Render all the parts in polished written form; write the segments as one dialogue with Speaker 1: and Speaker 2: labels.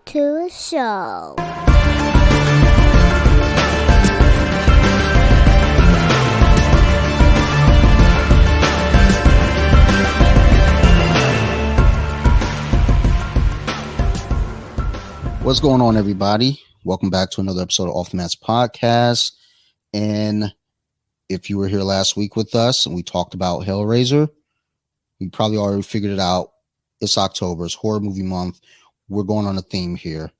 Speaker 1: to a show.
Speaker 2: What's going on, everybody? Welcome back to another episode of Off the Mats Podcast. And if you were here last week with us and we talked about Hellraiser, you probably already figured it out. It's October. It's horror movie month. We're going on a theme here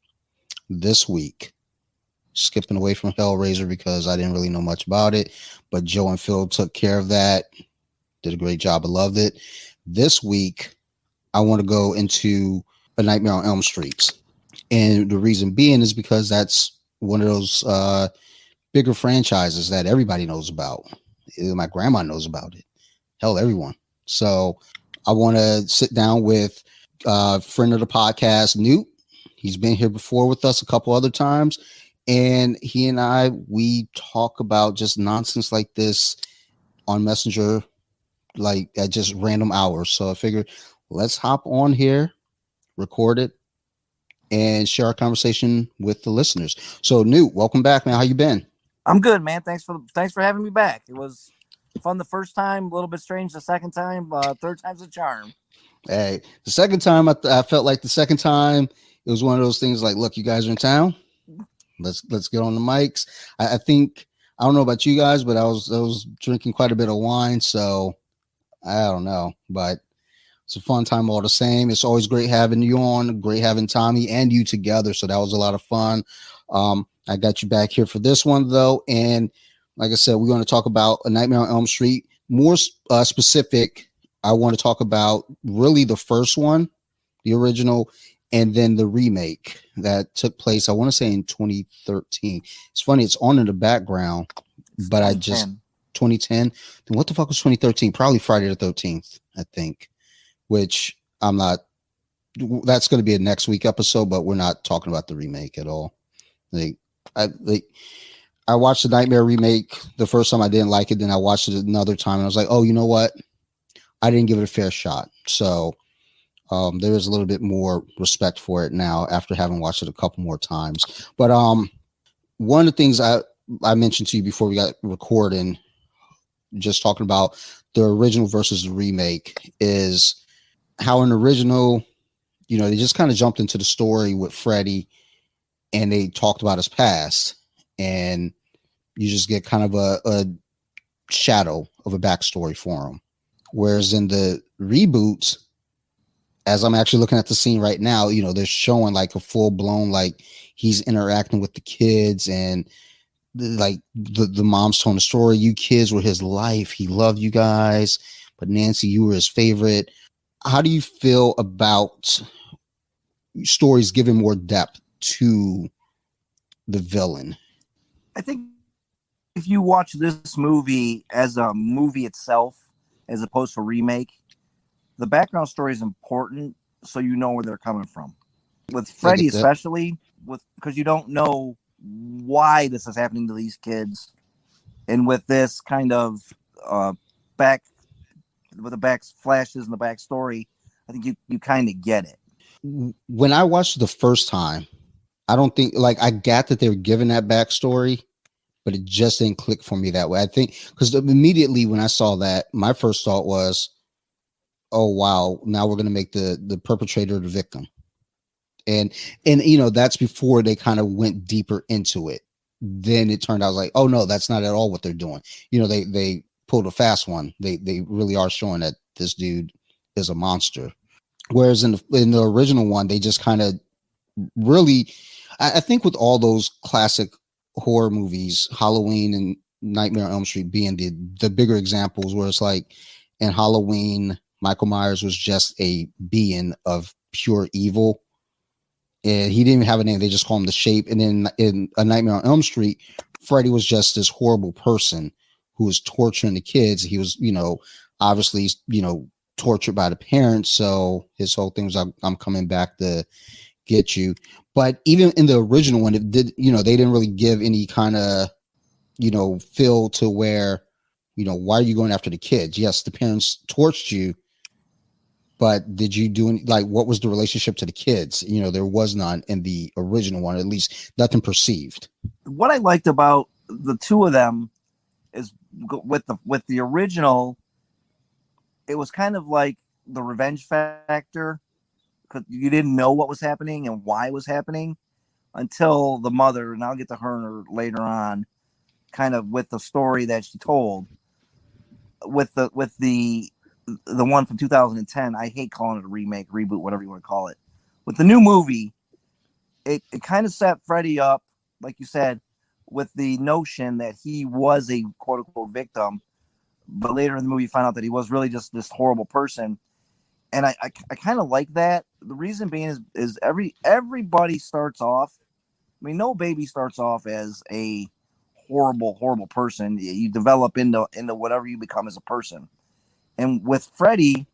Speaker 2: this week. Skipping away from Hellraiser because I didn't really know much about it, but Joe and Phil took care of that. Did a great job. I loved it. This week, I want to go into A Nightmare on Elm Street. And the reason being is because that's one of those bigger franchises that everybody knows about. My grandma knows about it. Hell, everyone. So I want to sit down with a friend of the podcast, Newt. He's been here before with us a couple other times. And he and I, we talk about just nonsense like this on Messenger, like at just random hours. So I figured let's hop on here, record it, and share our conversation with the listeners. So Newt, welcome back, man. How you been?
Speaker 3: I'm good, man. Thanks for having me back. It was fun the first time, a little bit strange the second time, third time's a charm.
Speaker 2: Hey, the second time, I felt like the second time it was one of those things like, look, you guys are in town. Let's get on the mics. I think, I don't know about you guys, but I was drinking quite a bit of wine, so I don't know, but it's a fun time all the same. It's always great having you on, great having Tommy and you together. So that was a lot of fun. I got you back here for this one, though. And like I said, we're going to talk about A Nightmare on Elm Street. More specific, I want to talk about really the first one, the original, and then the remake that took place, I want to say in 2013. It's funny, it's on in the background, but 2010. Then what the fuck was 2013? Probably Friday the 13th, I think. Which I'm not, that's going to be a next week episode, but we're not talking about the remake at all. I watched the Nightmare remake the first time. I didn't like it. Then I watched it another time and I was like, oh, you know what? I didn't give it a fair shot. So there is a little bit more respect for it now after having watched it a couple more times. But one of the things I mentioned to you before we got recording, just talking about the original versus the remake, is how an original, they just kind of jumped into the story with Freddy and they talked about his past, and you just get kind of a shadow of a backstory for him. Whereas in the reboots, as I'm actually looking at the scene right now, they're showing like a full blown, like he's interacting with the kids, and like the mom's telling the story. You kids were his life. He loved you guys, but Nancy, you were his favorite. How do you feel about stories giving more depth to the villain?
Speaker 3: I think if you watch this movie as a movie itself, as opposed to a remake, the background story is important so you know where they're coming from. With Freddy especially, because you don't know why this is happening to these kids, and with this kind of back flashes and the backstory, I think you kind of get it.
Speaker 2: When I watched it the first time, I don't think, like, I got that they were giving that backstory, but it just didn't click for me that way. I think because immediately when I saw that, my first thought was, oh wow, now we're going to make the perpetrator the victim. And that's before they kind of went deeper into it. Then it turned out like, oh no, that's not at all what they're doing. They pulled a fast one. They really are showing that this dude is a monster. Whereas in the original one, they just kind of really, I think with all those classic horror movies, Halloween and Nightmare on Elm Street being the bigger examples, where it's like in Halloween, Michael Myers was just a being of pure evil. And he didn't even have a name. They just call him the Shape. And then in A Nightmare on Elm Street, Freddy was just this horrible person who was torturing the kids. He was, obviously, tortured by the parents. So his whole thing was, I'm coming back to get you. But even in the original one, it did, they didn't really give any kind of, feel to where, why are you going after the kids? Yes, the parents torched you, But did you do any, like, what was the relationship to the kids? You know, there was none in the original one, at least nothing perceived.
Speaker 3: What I liked about the two of them is with the original, it was kind of like the revenge factor, because you didn't know what was happening and why it was happening until the mother, and I'll get to her later on, kind of with the story that she told. With the one from 2010, I hate calling it a remake, reboot, whatever you want to call it. With the new movie, it kind of set Freddy up, like you said, with the notion that he was a quote unquote victim, but later in the movie you find out that he was really just this horrible person. And I kind of like that. The reason being is everybody starts off. I mean, no baby starts off as a horrible person. You develop into whatever you become as a person. And with Freddy,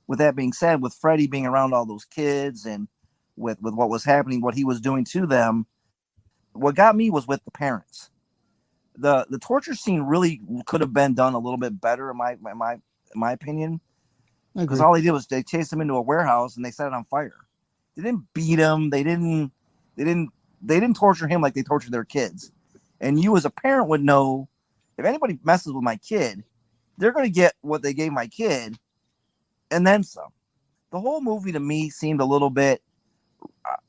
Speaker 3: with that being said, with Freddy being around all those kids and with what was happening, what he was doing to them, what got me was with the parents. The torture scene really could have been done a little bit better in my opinion. Because all they did was they chased him into a warehouse and they set it on fire. They didn't beat him. They didn't torture him like they tortured their kids. And you as a parent would know, if anybody messes with my kid, they're going to get what they gave my kid and then some. The whole movie to me seemed a little bit,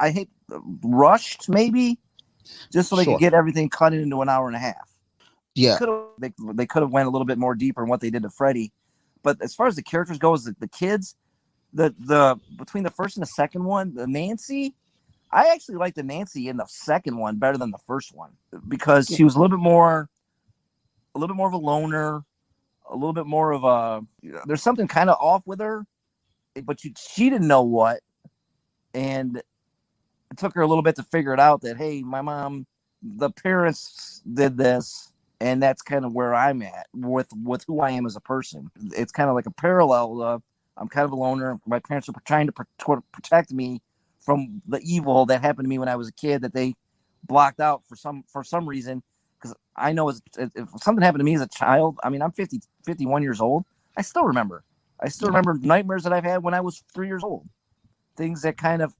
Speaker 3: I hate, rushed maybe, just so they could get everything cut into an hour and a half.
Speaker 2: Yeah.
Speaker 3: They could have went a little bit more deeper in what they did to Freddy. But as far as the characters go, as the kids, the between the first and the second one, the Nancy, I actually like the Nancy in the second one better than the first one, because she was a little bit more of a loner, a little bit more of a, there's something kind of off with her, but she didn't know what, and it took her a little bit to figure it out that, hey, my mom, the parents did this. And that's kind of where I'm at with who I am as a person. It's kind of like a parallel. I'm kind of a loner. My parents were trying to protect me from the evil that happened to me when I was a kid that they blocked out for some reason. Because I know if something happened to me as a child, I mean, I'm 51 years old. I still remember. Nightmares that I've had when I was 3 years old. Things that kind of,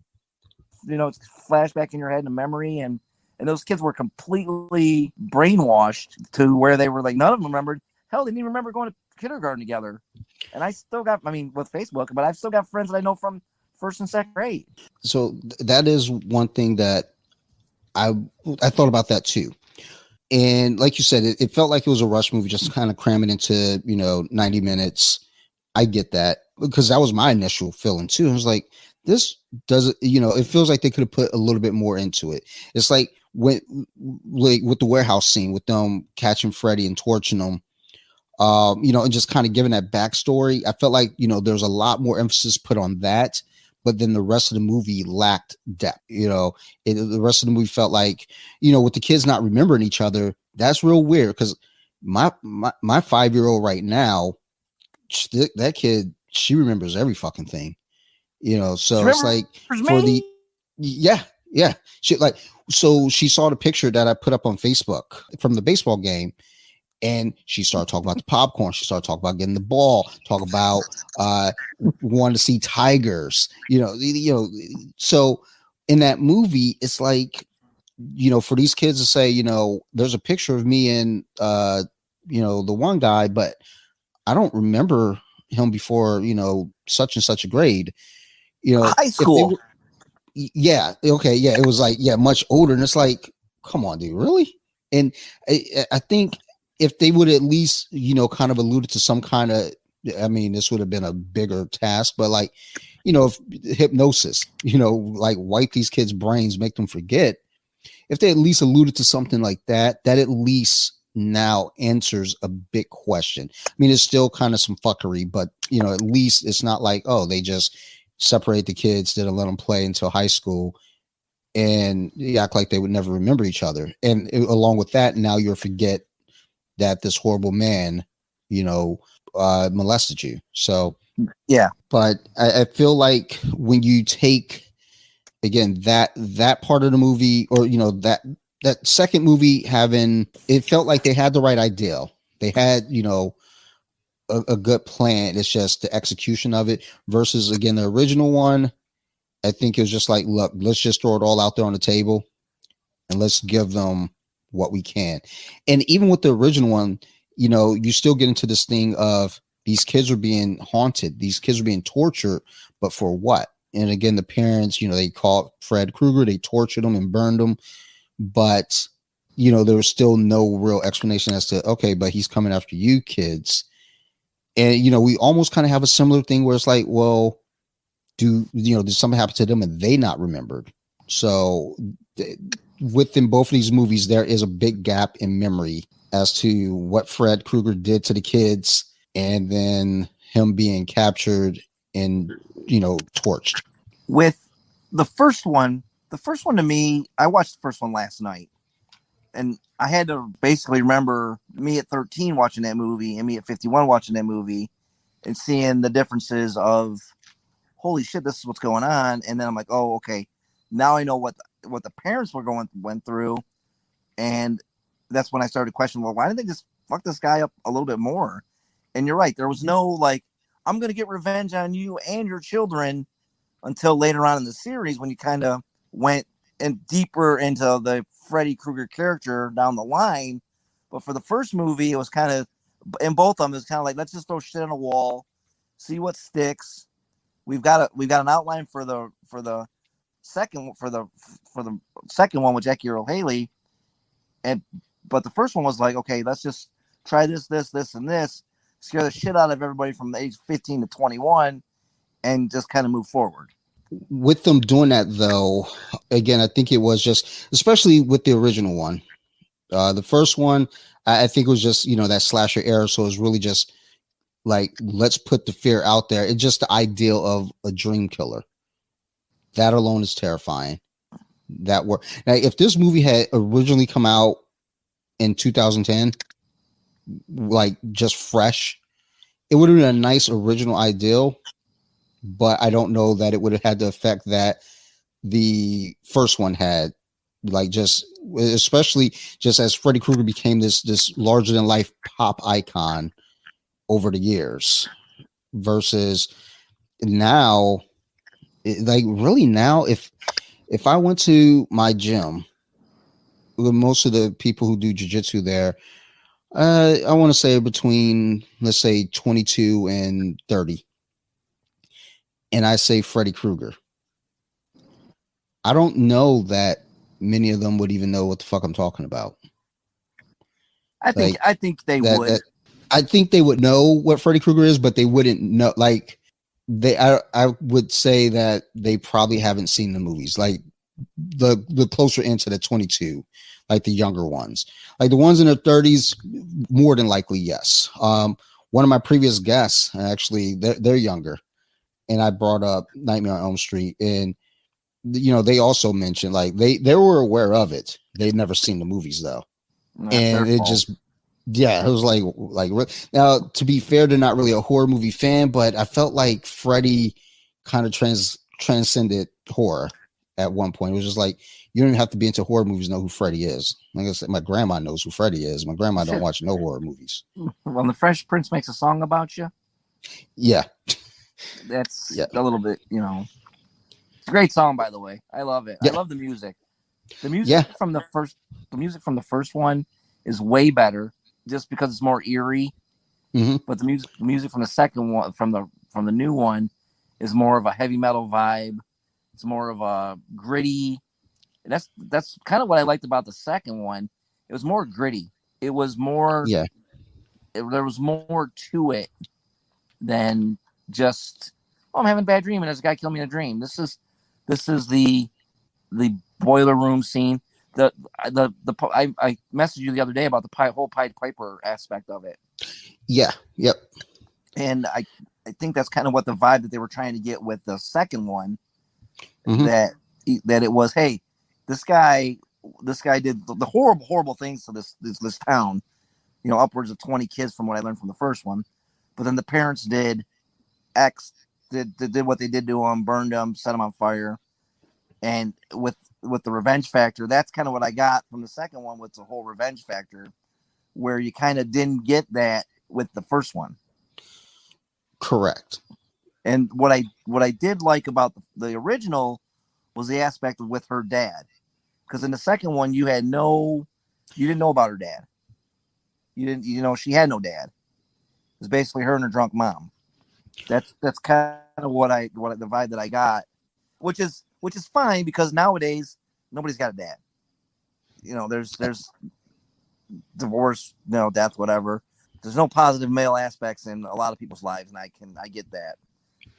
Speaker 3: flash back in your head in a memory, and those kids were completely brainwashed to where they were like, none of them remembered. Hell, they didn't even remember going to kindergarten together. And I still got, with Facebook, but I've still got friends that I know from first and second grade.
Speaker 2: So that is one thing that I thought about that too. And like you said, it felt like it was a rush movie, just kind of cram it into, 90 minutes. I get that, because that was my initial feeling too. I was like, this doesn't, it feels like they could have put a little bit more into it. It's like with the warehouse scene with them catching Freddy and torching him, and just kind of giving that backstory. I felt like, there's a lot more emphasis put on that, but then the rest of the movie lacked depth. The rest of the movie felt like, with the kids not remembering each other, that's real weird, because my 5-year-old right now, that kid, she remembers every fucking thing. So it's like so she saw the picture that I put up on Facebook from the baseball game, and she started talking about the popcorn. She started talking about getting the ball, talk about wanting to see tigers, so in that movie, it's like, for these kids to say, there's a picture of me and, the one guy, but I don't remember him before, such and such a grade.
Speaker 3: High school.
Speaker 2: It was like, much older. And it's like, come on, dude, really? And I think if they would at least, kind of alluded to some kind of, this would have been a bigger task, but like, if hypnosis, like wipe these kids' brains, make them forget. If they at least alluded to something like that, that at least now answers a big question. It's still kind of some fuckery, but, at least it's not like, oh, they just separate the kids, didn't let them play until high school, and you act like they would never remember each other. And along with that, now you'll forget that this horrible man, molested you. So
Speaker 3: yeah,
Speaker 2: but I feel like when you take, again, that part of the movie, or that second movie, it felt like they had the right ideal. They had, a good plan. It's just the execution of it versus again the original one. I think it was just like, look, let's just throw it all out there on the table and let's give them what we can. And even with the original one, you know, you still get into this thing of these kids are being haunted, these kids are being tortured, but for what? And again, the parents, you know, they caught Fred Krueger, they tortured him and burned him, but you know, there was still no real explanation as to, okay, but he's coming after you kids. And you know, we almost kind of have a similar thing where it's like, well, did something happen to them and they not remembered? So within both of these movies, there is a big gap in memory as to what Fred Krueger did to the kids and then him being captured and, you know, torched.
Speaker 3: With the first one to me, I watched the first one last night. And I had to basically remember me at 13 watching that movie and me at 51 watching that movie and seeing the differences of, holy shit, this is what's going on. And then I'm like, oh, okay. Now I know what the parents went through. And that's when I started questioning, well, why didn't they just fuck this guy up a little bit more? And you're right. There was no like, I'm going to get revenge on you and your children until later on in the series when you kind of went and deeper into the Freddy Krueger character down the line. But for the first movie, it was kind of, in both of them, it was kind of like, let's just throw shit on a wall, see what sticks. We've got an outline for the second one with Jackie Earle Haley, but the first one was like, okay, let's just try this, and this, scare the shit out of everybody from the age 15 to 21, and just kind of move forward.
Speaker 2: With them doing that, though, again, I think it was just, especially with the original one, the first one, I think it was just, you know, that slasher era. So it was really just like, let's put the fear out there. It's just the ideal of a dream killer. That alone is terrifying. That work. Now, if this movie had originally come out in 2010, like just fresh, it would have been a nice original ideal. But I don't know that it would have had the effect that the first one had, like just, especially just as Freddy Krueger became this larger than life pop icon over the years versus now, like really now, if I went to my gym, with most of the people who do jiu-jitsu there, I want to say between, let's say 22 and 30. And I say Freddy Krueger, I don't know that many of them would even know what the fuck I'm talking about.
Speaker 3: I think they would.
Speaker 2: I think they would know what Freddy Krueger is, but they wouldn't know. Like I would say that they probably haven't seen the movies. Like the closer into the 22, like the younger ones, like the ones in their 30s, more than likely, yes. One of my previous guests, actually, they're younger. And I brought up Nightmare on Elm Street, and you know they also mentioned like they were aware of it. They'd never seen the movies though, and it just it was like now to be fair, they're not really a horror movie fan, but I felt like Freddy kind of transcended horror at one point. It was just like you don't even have to be into horror movies to know who Freddy is. Like I said, my grandma knows who Freddy is. My grandma don't watch no horror movies.
Speaker 3: When the Fresh Prince makes a song about you,
Speaker 2: yeah.
Speaker 3: That's a little bit, you know. It's a great song, by the way. I love it. I love the music. The music from the first one is way better, just because it's more eerie. Mm-hmm. But the music from the second one, from the new one, is more of a heavy metal vibe. It's more of a gritty. That's kind of what I liked about the second one. It was more gritty. It was more. Yeah. There was more to it than just, oh, I'm having a bad dream and there's a guy killed me in a dream. This is the boiler room scene. I messaged you the other day about the whole Pied Piper aspect of it.
Speaker 2: Yeah. Yep.
Speaker 3: And I think that's kind of what the vibe that they were trying to get with the second one. Mm-hmm. That it was, hey, this guy did the horrible things to this town. You know, upwards of 20 kids from what I learned from the first one. But then the parents did did what they did to him, burned him, set him on fire. And with the revenge factor, that's kind of what I got from the second one, with the whole revenge factor, where you kind of didn't get that with the first one.
Speaker 2: Correct.
Speaker 3: And what I did like about the original was the aspect with her dad, because in the second one you didn't know about her dad. She had no dad. It was basically her and her drunk mom. That's kind of what the vibe that I got, which is fine, because nowadays nobody's got a dad. There's divorce, death, whatever. There's no positive male aspects in a lot of people's lives, and I get that.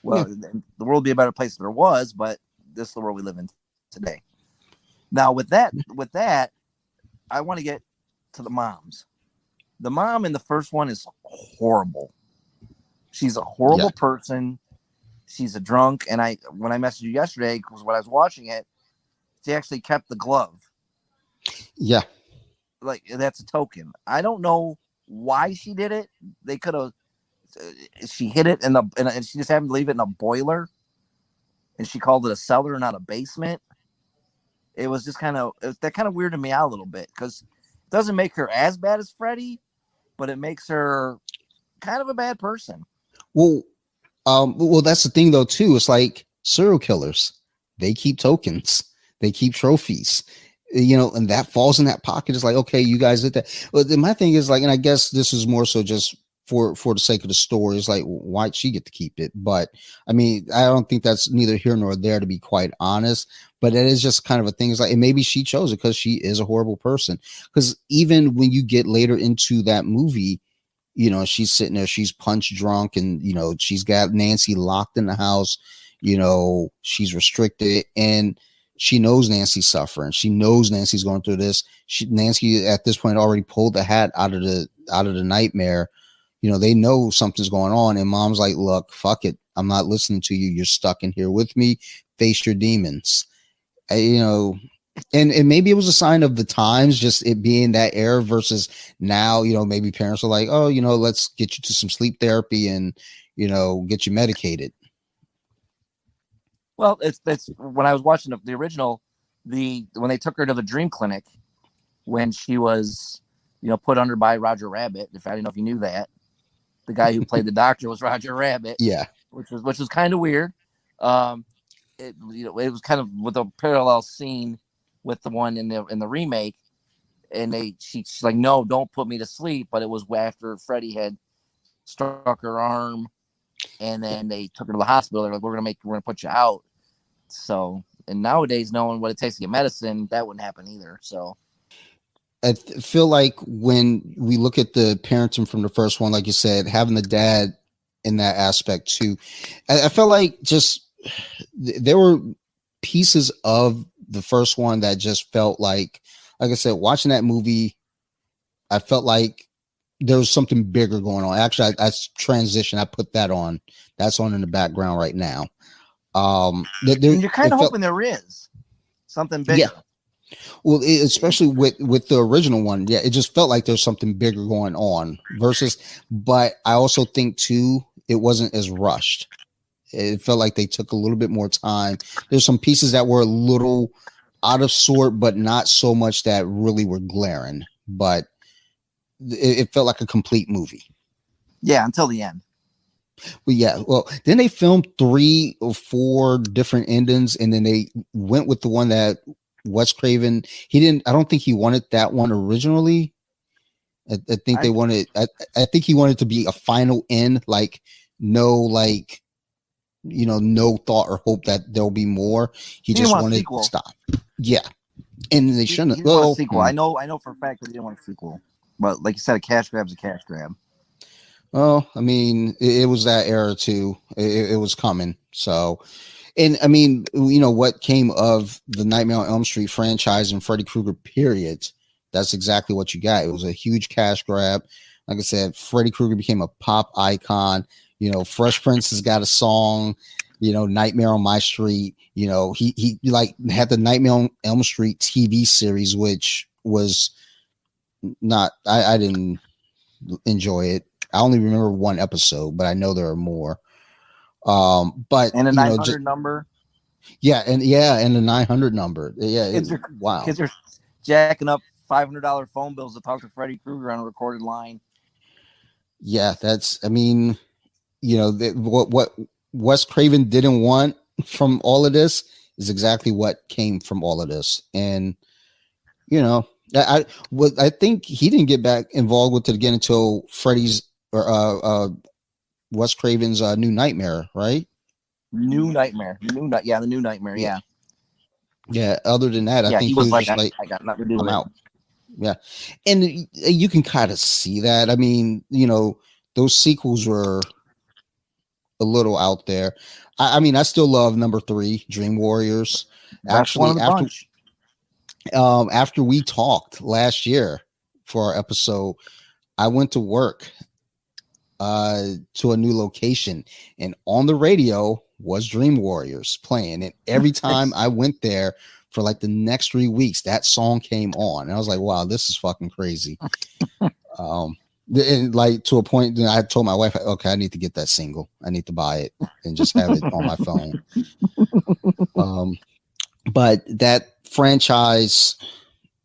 Speaker 3: Well, yeah. The world would be a better place if there was, but this is the world we live in today. Now, with that, I want to get to the moms. The mom in the first one is horrible. She's a horrible person. She's a drunk. And when I messaged you yesterday, because when I was watching it, she actually kept the glove.
Speaker 2: Yeah.
Speaker 3: Like, that's a token. I don't know why she did it. They could have. She hid it and she just happened to leave it in a boiler, and she called it a cellar, not a basement. It was just that kind of weirded me out a little bit, because it doesn't make her as bad as Freddy, but it makes her kind of a bad person.
Speaker 2: Well, that's the thing though too. It's like serial killers; they keep tokens, they keep trophies, and that falls in that pocket. It's like, okay, you guys did that. But my thing is like, and I guess this is more so just for the sake of the story, is like, why'd she get to keep it? But I mean, I don't think that's neither here nor there, to be quite honest. But it is just kind of a thing. It's like, and maybe she chose it because she is a horrible person. Because even when you get later into that movie, she's sitting there, she's punch drunk, and she's got Nancy locked in the house. She's restricted, and she knows Nancy's suffering. She knows Nancy's going through this. Nancy at this point already pulled the hat out of the nightmare. They know something's going on, and mom's like, look, fuck it. I'm not listening to you. You're stuck in here with me. Face your demons. And maybe it was a sign of the times, just it being that era versus now, maybe parents are like, oh, let's get you to some sleep therapy and, get you medicated.
Speaker 3: Well, it's when I was watching the original, when they took her to the dream clinic, when she was, put under by Roger Rabbit. I don't know if you knew that. The guy who played the doctor was Roger Rabbit. Yeah, which was kind of weird. It was kind of with a parallel scene with the one in the remake, and she's like, no, don't put me to sleep. But it was after Freddy had struck her arm, and then they took her to the hospital. They're like, we're gonna put you out. So, and nowadays, knowing what it takes to get medicine, that wouldn't happen either. So.
Speaker 2: I feel like when we look at the parenting from the first one, like you said, having the dad in that aspect too, I felt like just there were pieces of the first one that just felt like I said, watching that movie, I felt like there was something bigger going on. Actually, I transitioned. I put that on. That's on in the background right now.
Speaker 3: You're kind of hoping there is something bigger.
Speaker 2: Yeah. Well, especially with the original one, it just felt like there's something bigger going on but I also think too, it wasn't as rushed. It felt like they took a little bit more time. There's some pieces that were a little out of sort, but not so much that really were glaring, but it felt like a complete movie.
Speaker 3: Yeah, until the end.
Speaker 2: Well, then they filmed 3 or 4 different endings, and then they went with the one that Wes Craven, I don't think he wanted that one originally. I think they wanted, I think he wanted to be a final end, like no thought or hope that there'll be more. He just wanted to stop. Yeah. And they shouldn't have.
Speaker 3: Well, sequel. I know for a fact that he didn't want a sequel, but like you said, a cash grab's a cash grab.
Speaker 2: Well, I mean, it was that era too. It was coming. So, and I mean, what came of the Nightmare on Elm Street franchise and Freddy Krueger period, that's exactly what you got. It was a huge cash grab. Like I said, Freddy Krueger became a pop icon. Fresh Prince has got a song, Nightmare on My Street. He like had the Nightmare on Elm Street TV series, which was not, I didn't enjoy it. I only remember 1 episode, but I know there are more. But
Speaker 3: and a 900 number.
Speaker 2: Yeah, and the 900 number. Yeah, wow.
Speaker 3: Kids are jacking up $500 phone bills to talk to Freddy Krueger on a recorded line.
Speaker 2: Yeah, I mean, what Wes Craven didn't want from all of this is exactly what came from all of this. And I think he didn't get back involved with it again until Freddy's or Wes Craven's New Nightmare, right?
Speaker 3: New Nightmare, the New Nightmare, yeah.
Speaker 2: Yeah. Other than that, I think
Speaker 3: he
Speaker 2: was
Speaker 3: like,
Speaker 2: just
Speaker 3: I got nothing to do
Speaker 2: I'm
Speaker 3: with
Speaker 2: out. Yeah, and you can kind of see that. I mean, those sequels were a little out there. I mean, I still love number 3, Dream Warriors.
Speaker 3: Best one of the bunch.
Speaker 2: After we talked last year for our episode, I went to work to a new location, and on the radio was Dream Warriors playing. And every time I went there for like the next 3 weeks, that song came on. And I was like, wow, this is fucking crazy. And like to a point, I told my wife, okay, I need to get that single. I need to buy it and just have it on my phone. But that franchise,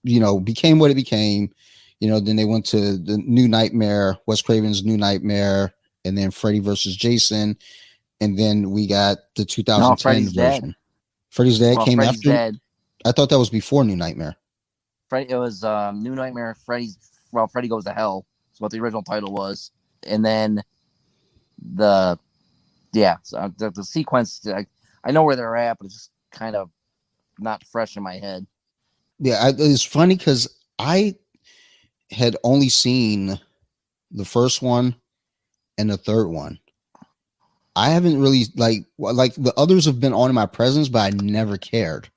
Speaker 2: became what it became. Then they went to the New Nightmare, Wes Craven's New Nightmare, and then Freddy versus Jason. And then we got the 2010
Speaker 3: Freddy's
Speaker 2: version.
Speaker 3: Dead.
Speaker 2: Freddy's Dead came
Speaker 3: Freddy's
Speaker 2: after.
Speaker 3: Dead.
Speaker 2: I thought that was before New Nightmare.
Speaker 3: It was New Nightmare. Freddy Goes to Hell. That's what the original title was. And then the sequence. I know where they're at, but it's just kind of not fresh in my head.
Speaker 2: Yeah, it's funny because I had only seen the first one and the third one. I haven't really like the others have been on in my presence, but I never cared.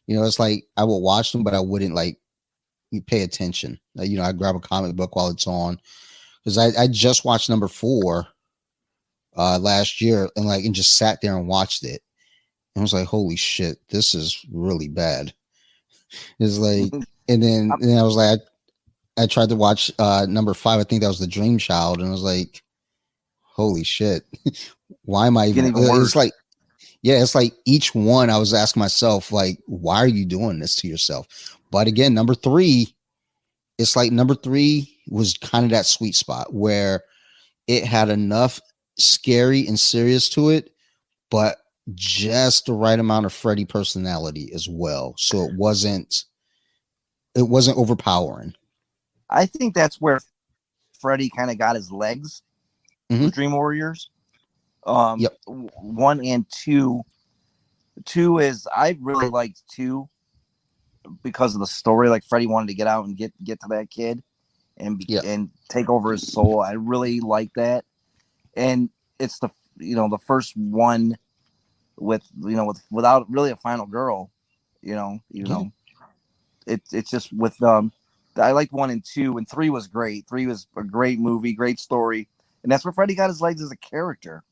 Speaker 2: It's like I would watch them, but I wouldn't like pay attention. I grab a comic book while it's on because I just watched number 4 last year and just sat there and watched it. And I was like, holy shit, this is really bad. It's like, and then I was like, I tried to watch number 5. I think that was The Dream Child, and I was like, holy shit, why am I even? It's like, yeah, it's like each one I was asking myself, like, why are you doing this to yourself? But again, number 3, it's like number 3 was kind of that sweet spot where it had enough scary and serious to it, but just the right amount of Freddy personality as well. So it wasn't overpowering.
Speaker 3: I think that's where Freddy kind of got his legs with Dream Warriors. 1 and 2. 2 is, I really liked 2 because of the story. Like Freddy wanted to get out and get to that kid and take over his soul. I really like that. And it's the first one without really a final girl, it's just with I liked 1 and 2, and 3 was great. 3 was a great movie, great story, and that's where Freddy got his legs as a character.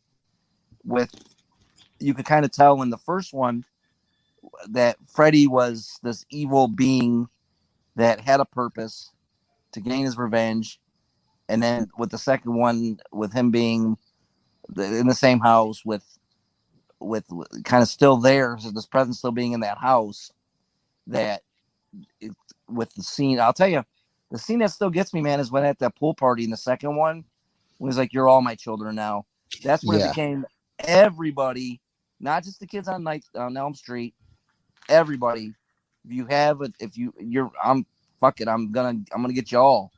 Speaker 3: You could kind of tell in the first one that Freddy was this evil being that had a purpose to gain his revenge, and then with the second one, with him being in the same house with kind of still there, so this presence still being in that house, with the scene, I'll tell you, the scene that still gets me, man, is when at that pool party in the second one, when he's like, "You're all my children now." That's when it became everybody, not just the kids on Elm Street. Everybody, I'm gonna get you all.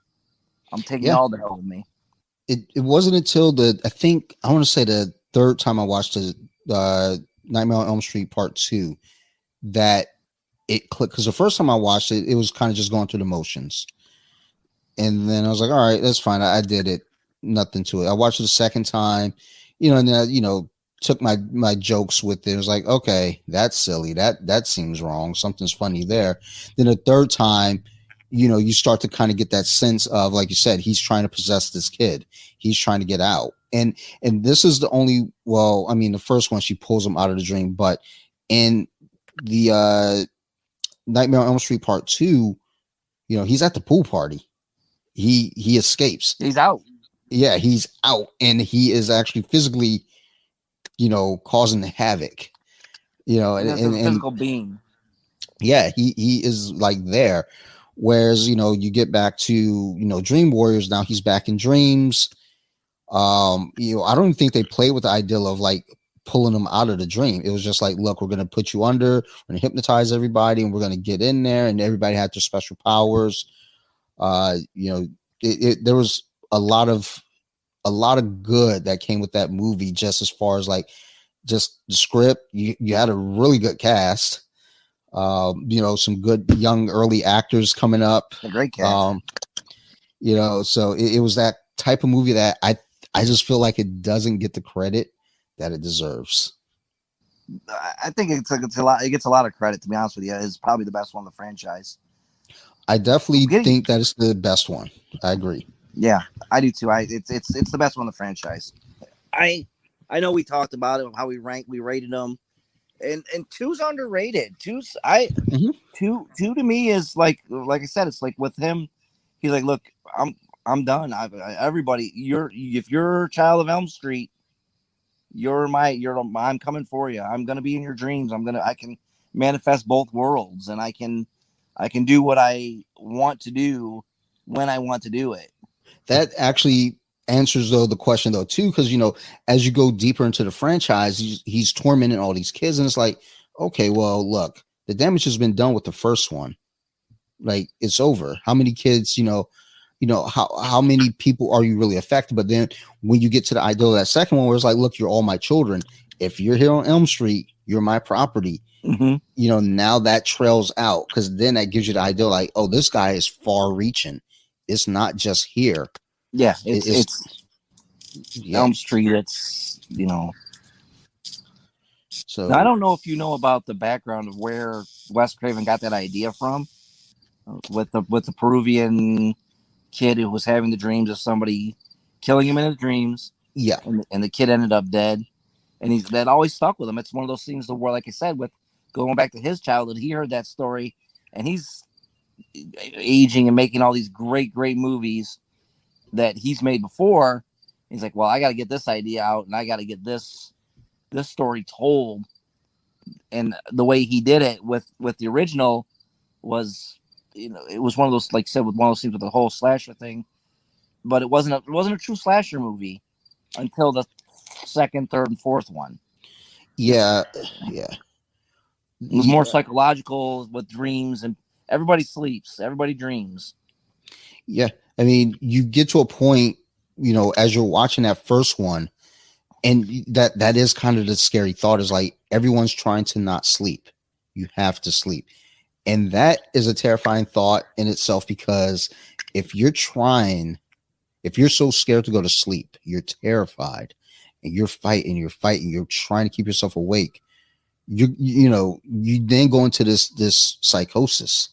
Speaker 3: I'm taking y'all to hell with me.
Speaker 2: It wasn't until I think I want to say the third time I watched the Nightmare on Elm Street Part 2 that it clicked, because the first time I watched it, it was kind of just going through the motions, and then I was like, all right, that's fine. I did it, nothing to it. I watched it the second time, and then took my jokes with it. It was like, okay, that's silly. That seems wrong. Something's funny there. Then the third time, you start to kind of get that sense of, like you said, he's trying to possess this kid. He's trying to get out. And this is the only, the first one, she pulls him out of the dream, but in the Nightmare on Elm Street Part 2, he's at the pool party. He escapes.
Speaker 3: He's out.
Speaker 2: Yeah, he's out, and he is actually physically, causing havoc. And
Speaker 3: a physical being.
Speaker 2: Yeah, he is like there. Whereas, you get back to, Dream Warriors, now he's back in dreams. I don't even think they played with the idea of like pulling them out of the dream. It was just like, look, we're gonna put you under, we're gonna hypnotize everybody, and we're gonna get in there, and everybody had their special powers. There was a lot of good that came with that movie, just as far as like just the script. You had a really good cast. Some good young early actors coming up.
Speaker 3: A great cast.
Speaker 2: So it was that type of movie that I just feel like it doesn't get the credit that it deserves.
Speaker 3: I think it gets a lot of credit, to be honest with you. It's probably the best one of the franchise.
Speaker 2: I definitely think that it's the best one. I agree.
Speaker 3: Yeah, I do too. It's the best one in the franchise. I know we talked about it, how we rated them, and two's underrated. Two to me is like I said, it's like with him, he's like, look, I'm done. Everybody, if you're a child of Elm Street, I'm coming for you. I'm gonna be in your dreams. I can manifest both worlds, and I can do what I want to do when I want to do it.
Speaker 2: That actually answers the question too, because as you go deeper into the franchise, he's tormenting all these kids, and it's like, okay, well, look, the damage has been done with the first one. Like, it's over. How many kids, how many people are you really affected? But then when you get to the idea of that second one, where it's like, look, you're all my children. If you're here on Elm Street, you're my property.
Speaker 3: Mm-hmm.
Speaker 2: Now that trails out, because then that gives you the idea like, oh, this guy is far reaching. It's not just here.
Speaker 3: Yeah, it's Elm Street. It's So now, I don't know if you know about the background of where Wes Craven got that idea from, with the Peruvian kid who was having the dreams of somebody killing him in his dreams.
Speaker 2: Yeah,
Speaker 3: and the kid ended up dead, and that always stuck with him. It's one of those things where, like I said, with going back to his childhood, he heard that story, and he's aging and making all these great movies that he's made before. He's like, well, I got to get this idea out, and I got to get this story told. And the way he did it with the original was, it was one of those, like I said, with one of those things with the whole slasher thing, but it wasn't a true slasher movie until the second, third, and fourth one.
Speaker 2: Yeah.
Speaker 3: It was more psychological, with dreams, and everybody sleeps, everybody dreams.
Speaker 2: Yeah. I mean, you get to a point, as you're watching that first one, and that is kind of the scary thought, is like, everyone's trying to not sleep. You have to sleep. And that is a terrifying thought in itself, because if you're so scared to go to sleep, you're terrified, and you're fighting, you're trying to keep yourself awake. You then go into this psychosis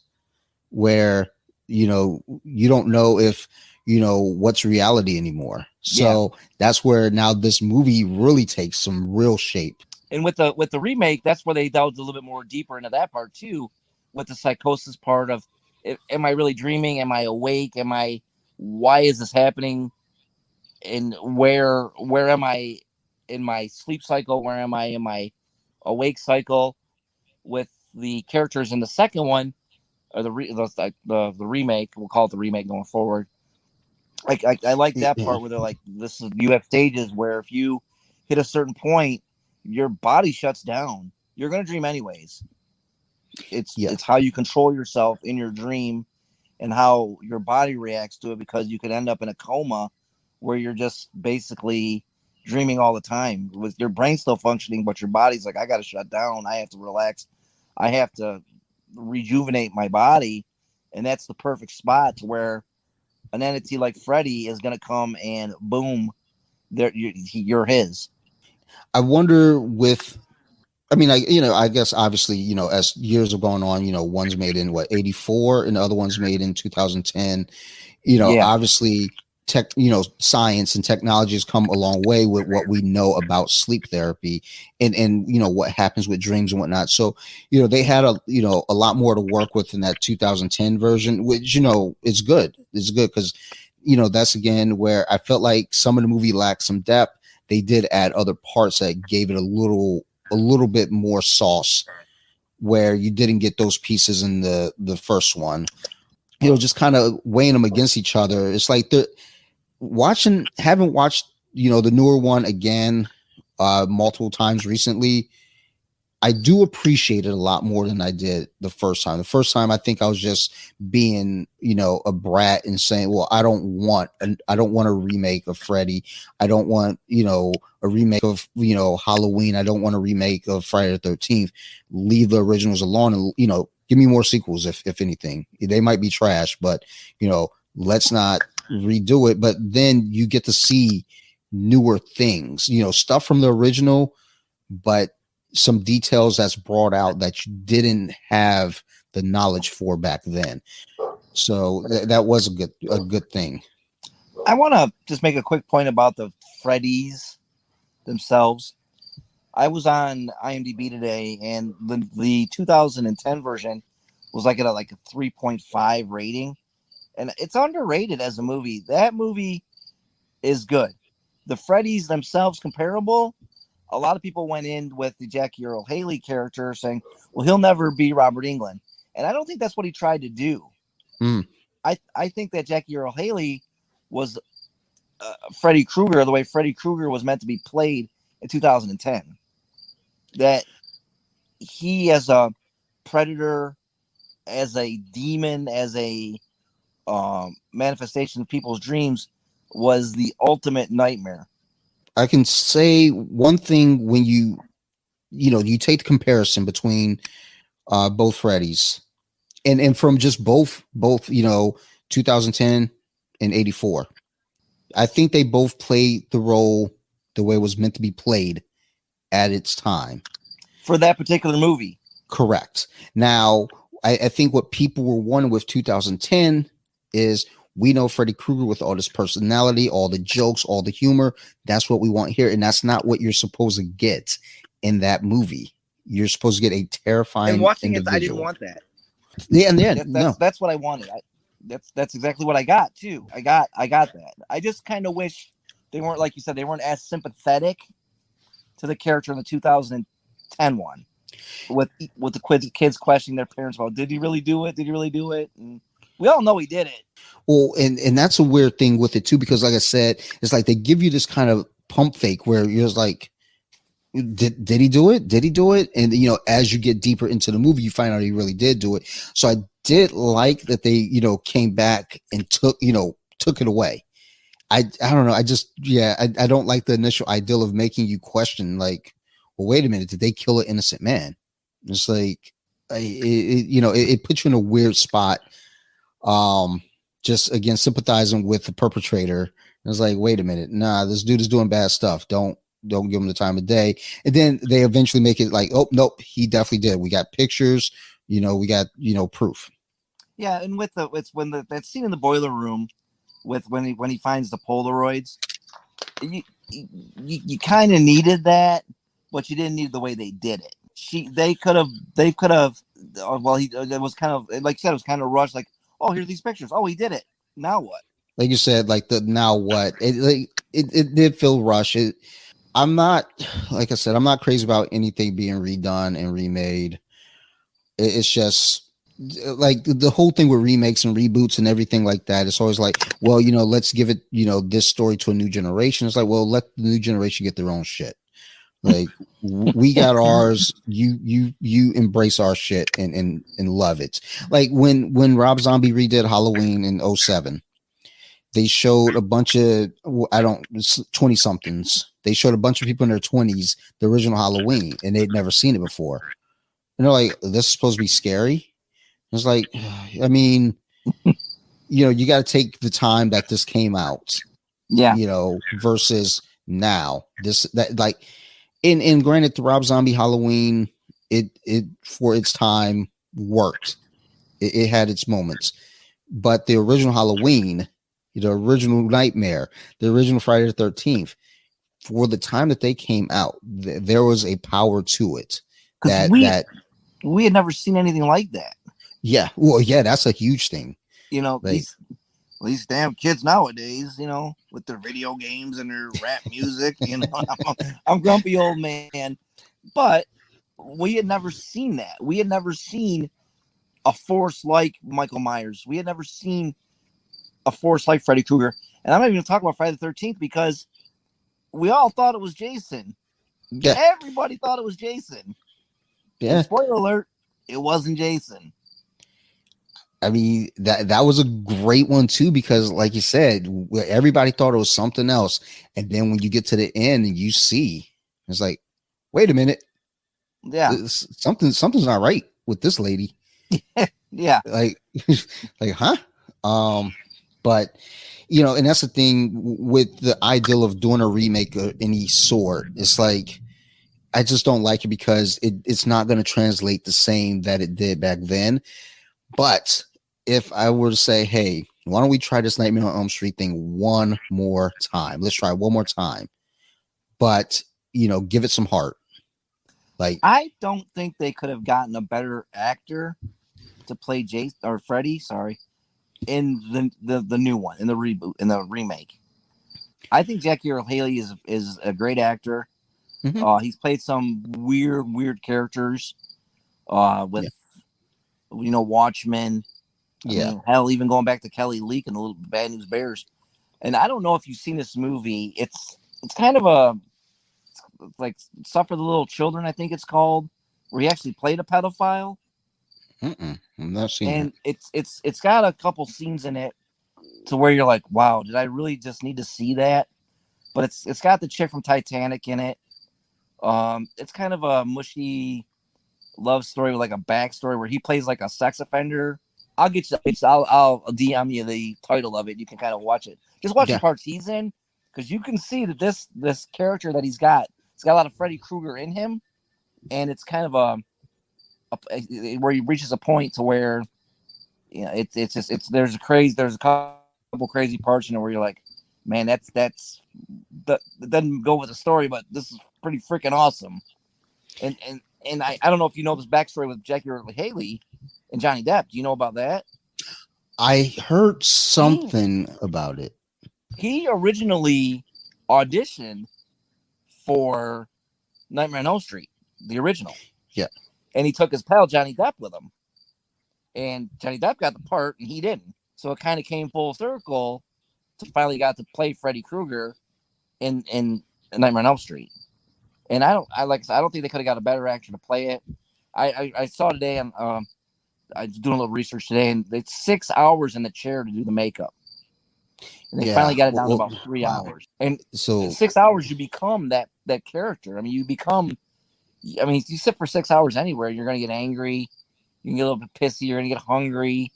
Speaker 2: where, you don't know if, what's reality anymore. So that's where now this movie really takes some real shape.
Speaker 3: And with the remake, that's where they delved a little bit more deeper into that part too, with the psychosis part of, am I really dreaming? Am I awake? Why is this happening? And where am I in my sleep cycle? Where am I in my awake cycle? With the characters in the second one, or the remake, we'll call it the remake going forward. I like that part where they're like, you have stages where if you hit a certain point, your body shuts down. You're going to dream anyways. It's how you control yourself in your dream, and how your body reacts to it, because you could end up in a coma where you're just basically dreaming all the time with your brain still functioning, but your body's like, I got to shut down. I have to relax. I have to rejuvenate my body. And that's the perfect spot to where an entity like Freddy is going to come and boom, you're his.
Speaker 2: I wonder I guess obviously, as years have gone on, one's made in 84 and the other one's made in 2010. Obviously science and technology has come a long way with what we know about sleep therapy and what happens with dreams and whatnot. So, they had a lot more to work with in that 2010 version, which, is good. It's good because, that's again where I felt like some of the movie lacked some depth. They did add other parts that gave it a little bit more sauce, where you didn't get those pieces in the first one. Just kind of weighing them against each other. It's like haven't watched the newer one again, multiple times recently, I do appreciate it a lot more than I did the first time. The first time, I think I was just being, a brat and saying, well, I don't want a remake of Freddy. I don't want, a remake of, Halloween. I don't want a remake of Friday the 13th. Leave the originals alone and, give me more sequels if anything. They might be trash, but, let's not redo it. But then you get to see newer things, stuff from the original, but some details that's brought out that you didn't have the knowledge for back then. So that was a good thing.
Speaker 3: I want to just make a quick point about the Freddys themselves. I was on IMDb today, and the 2010 version was like at a 3.5 rating, and it's underrated as a movie. That movie is good. The Freddys themselves comparable. A lot of people went in with the Jackie Earle Haley character saying, well, he'll never be Robert Englund. And I don't think that's what he tried to do. I think that Jackie Earle Haley was Freddy Krueger the way Freddy Krueger was meant to be played in 2010. That he, as a predator, as a demon, as a manifestation of people's dreams, was the ultimate nightmare.
Speaker 2: I can say one thing when you take the comparison between both Freddys and from just both 2010 and 84. I think they both played the role the way it was meant to be played at its time.
Speaker 3: For that particular movie.
Speaker 2: Correct. Now, I think what people were wanting with 2010 is we know Freddy Krueger with all this personality, all the jokes, all the humor. That's what we want here. And that's not what you're supposed to get in that movie. You're supposed to get a terrifying
Speaker 3: and watching
Speaker 2: individual.
Speaker 3: it, I didn't want that.
Speaker 2: Yeah,
Speaker 3: that's what I wanted. That's exactly what I got too. I got that. I just kind of wish they weren't, like you said, they weren't as sympathetic to the character in the 2010 one. With the kids questioning their parents about, did he really do it? Did he really do it? And we all know he did it.
Speaker 2: Well, and that's a weird thing with it too, because like I said, it's like they give you this kind of pump fake where you're just like, did he do it? Did he do it? And as you get deeper into the movie, you find out he really did do it. So I did like that they, came back and took it away. I don't know. I don't like the initial ideal of making you question, like, well, wait a minute, did they kill an innocent man? It's like, it puts you in a weird spot. Just again, sympathizing with the perpetrator. It's like, wait a minute, nah, this dude is doing bad stuff. Don't give him the time of day. And then they eventually make it like, oh nope, he definitely did. We got pictures, we got proof.
Speaker 3: Yeah, and that scene in the boiler room with when he finds the Polaroids, you kind of needed that, but you didn't need the way they did it. They could have. Well, it was kind of, like you said, it was kind of rushed. Like, oh, here's these pictures. Oh, he did it. Now what? Like
Speaker 2: you said, like the now what? It did feel rushed. I'm not, like I said, I'm not crazy about anything being redone and remade. It's just like the whole thing with remakes and reboots and everything like that. It's always like, well, let's give it, this story to a new generation. It's like, well, let the new generation get their own shit. Like, we got ours. You embrace our shit and love it. Like when Rob Zombie redid Halloween in 2007, they showed a bunch of 20 somethings. They showed a bunch of people in their 20s the original Halloween, and they'd never seen it before. And they're like, "This is supposed to be scary." It's like, I mean, you got to take the time that this came out.
Speaker 3: Yeah.
Speaker 2: Versus now. And granted, the Rob Zombie Halloween, it for its time worked. It had its moments, but the original Halloween, the original Nightmare, the original Friday the 13th, for the time that they came out, there was a power to it. We
Speaker 3: had never seen anything like that.
Speaker 2: Yeah, well, yeah, that's a huge thing.
Speaker 3: These damn kids nowadays, with their video games and their rap music, I'm grumpy old man. But we had never seen that. We had never seen a force like Michael Myers. We had never seen a force like Freddy Krueger. And I'm not even talking about Friday the 13th because we all thought it was Jason.
Speaker 2: Yeah.
Speaker 3: Everybody thought it was Jason.
Speaker 2: Yeah.
Speaker 3: And spoiler alert, it wasn't Jason.
Speaker 2: I mean, that was a great one too, because like you said, everybody thought it was something else. And then when you get to the end and you see, it's like, wait a minute.
Speaker 3: Yeah.
Speaker 2: Something's not right with this lady.
Speaker 3: Yeah.
Speaker 2: Like, huh? But and that's the thing with the ideal of doing a remake of any sort. It's like, I just don't like it because it's not going to translate the same that it did back then. But if I were to say, hey, why don't we try this Nightmare on Elm Street thing one more time? Let's try one more time. But, give it some heart. Like,
Speaker 3: I don't think they could have gotten a better actor to play Jason or Freddy, in the new one, in the reboot, in the remake. I think Jackie Earle Haley is a great actor.
Speaker 2: Mm-hmm.
Speaker 3: He's played some weird characters with Watchmen. I mean, hell, even going back to Kelly Leak and the Little Bad News Bears. And I don't know if you've seen this movie. It's kind of like Stuff for the Little Children, I think it's called, where he actually played a pedophile.
Speaker 2: I'm not seeing
Speaker 3: And
Speaker 2: it.
Speaker 3: it's got a couple scenes in it to where you're like, wow, did I really just need to see that? But it's got the chick from Titanic in it. It's kind of a mushy love story with like a backstory where he plays like a sex offender. I'll DM you the title of it. You can kind of watch it. Just watch the parts he's in, because you can see that this character that he's got a lot of Freddy Krueger in him, and it's kind of where he reaches a point to where there's a couple crazy parts in it where you're like, man, that doesn't go with the story, but this is pretty freaking awesome. And I don't know if you know this backstory with Jackie Earle Haley and Johnny Depp. Do you know about that?
Speaker 2: I heard something about it.
Speaker 3: He originally auditioned for Nightmare on Elm Street, the original.
Speaker 2: Yeah.
Speaker 3: And he took his pal Johnny Depp with him. And Johnny Depp got the part and he didn't. So it kind of came full circle to finally got to play Freddy Krueger in Nightmare on Elm Street. And I don't think they could have got a better actor to play it. I saw today, I was doing a little research today, and it's 6 hours in the chair to do the makeup. And they finally got it down to about 3 hours. And so in 6 hours, you become that character. I mean, you sit for 6 hours anywhere, you're going to get angry. You can get a little bit pissy. You're going to get hungry.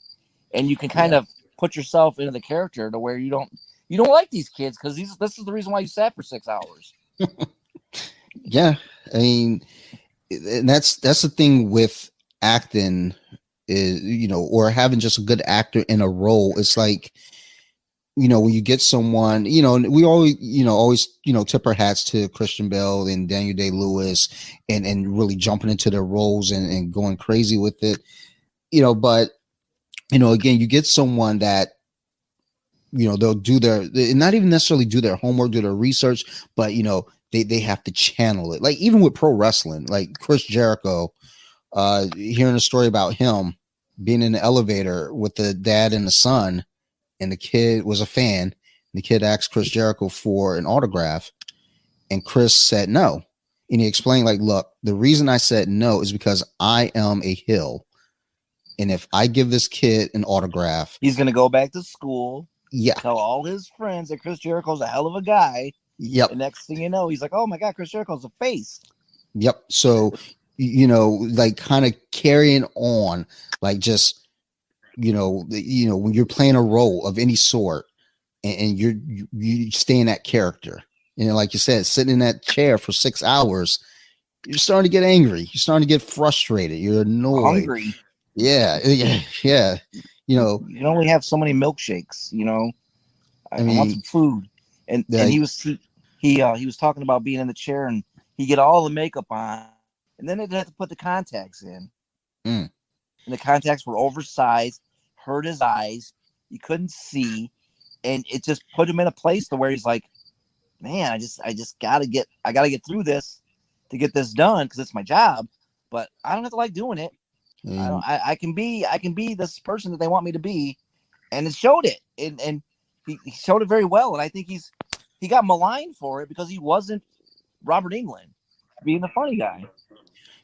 Speaker 3: And you can kind of put yourself into the character to where you don't like these kids, because this is the reason why you sat for 6 hours.
Speaker 2: Yeah. I mean, and that's the thing with acting is, or having just a good actor in a role. It's like, when you get someone, we always tip our hats to Christian Bale and Daniel Day-Lewis and really jumping into their roles and going crazy with it, but, again, you get someone that, they'll do not even necessarily do their homework, do their research, but, they have to channel it. Like even with pro wrestling, like Chris Jericho, hearing a story about him being in the elevator with the dad and the son, and the kid was a fan. And the kid asked Chris Jericho for an autograph, and Chris said no. And he explained, like, look, the reason I said no is because I am a heel. And if I give this kid an autograph,
Speaker 3: he's going to go back to school.
Speaker 2: Yeah.
Speaker 3: Tell all his friends that Chris Jericho's a hell of a guy.
Speaker 2: Yep.
Speaker 3: The next thing you know, he's like, oh my God, Chris Jericho's a face.
Speaker 2: Yep. So, like kind of carrying on, like just, when you're playing a role of any sort and you stay in that character, like you said, sitting in that chair for 6 hours, you're starting to get angry. You're starting to get frustrated. You're annoyed.
Speaker 3: Hungry.
Speaker 2: Yeah.
Speaker 3: You only have so many milkshakes, I want some food. And he was talking about being in the chair and he get all the makeup on, and then they had to put the contacts in. And the contacts were oversized, hurt his eyes. You couldn't see, and it just put him in a place to where he's like, man, I just gotta get through this to get this done, because it's my job, but I don't have to like doing it. I can be this person that they want me to be, and it showed it, and he showed it very well, and I think he's he got maligned for it because he wasn't Robert Englund being the funny guy.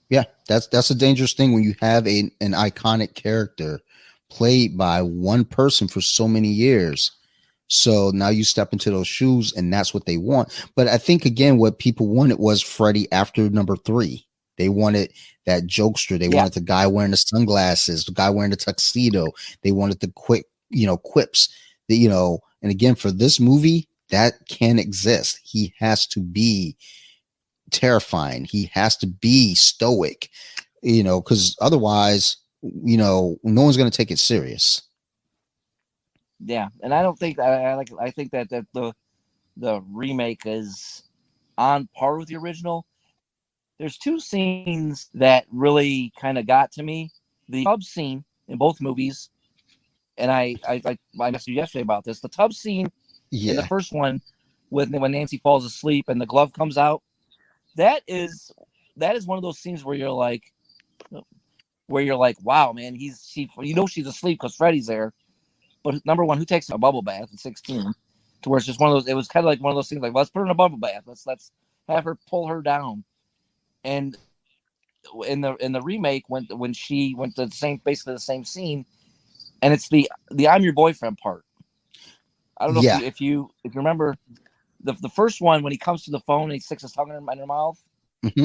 Speaker 2: Yeah, that's a dangerous thing when you have an iconic character played by one person for so many years. So now you step into those shoes, and that's what they want. But I think again, what people wanted was Freddy after number 3. They wanted that jokester. They wanted the guy wearing the sunglasses, the guy wearing the tuxedo. They wanted the quick, quips. That and again for this movie, that can't exist. He has to be terrifying. He has to be stoic, because otherwise, no one's going to take it serious.
Speaker 3: Yeah, and I don't think that I think that the remake is on par with the original. There's 2 scenes that really kind of got to me. The tub scene in both movies, and I messaged you yesterday about this. The tub scene in the first one, when Nancy falls asleep and the glove comes out, that is one of those scenes where you're like, wow, man, she's asleep because Freddy's there. But number one, who takes a bubble bath at 16? To where it's just one of those. It was kind of like one of those things. Like, let's put her in a bubble bath. Let's have her pull her down. And in the remake, when she went to basically the same scene, and it's the I'm your boyfriend part. I don't know if you remember the first one when he comes to the phone and he sticks his tongue in her mouth.
Speaker 2: Mm-hmm.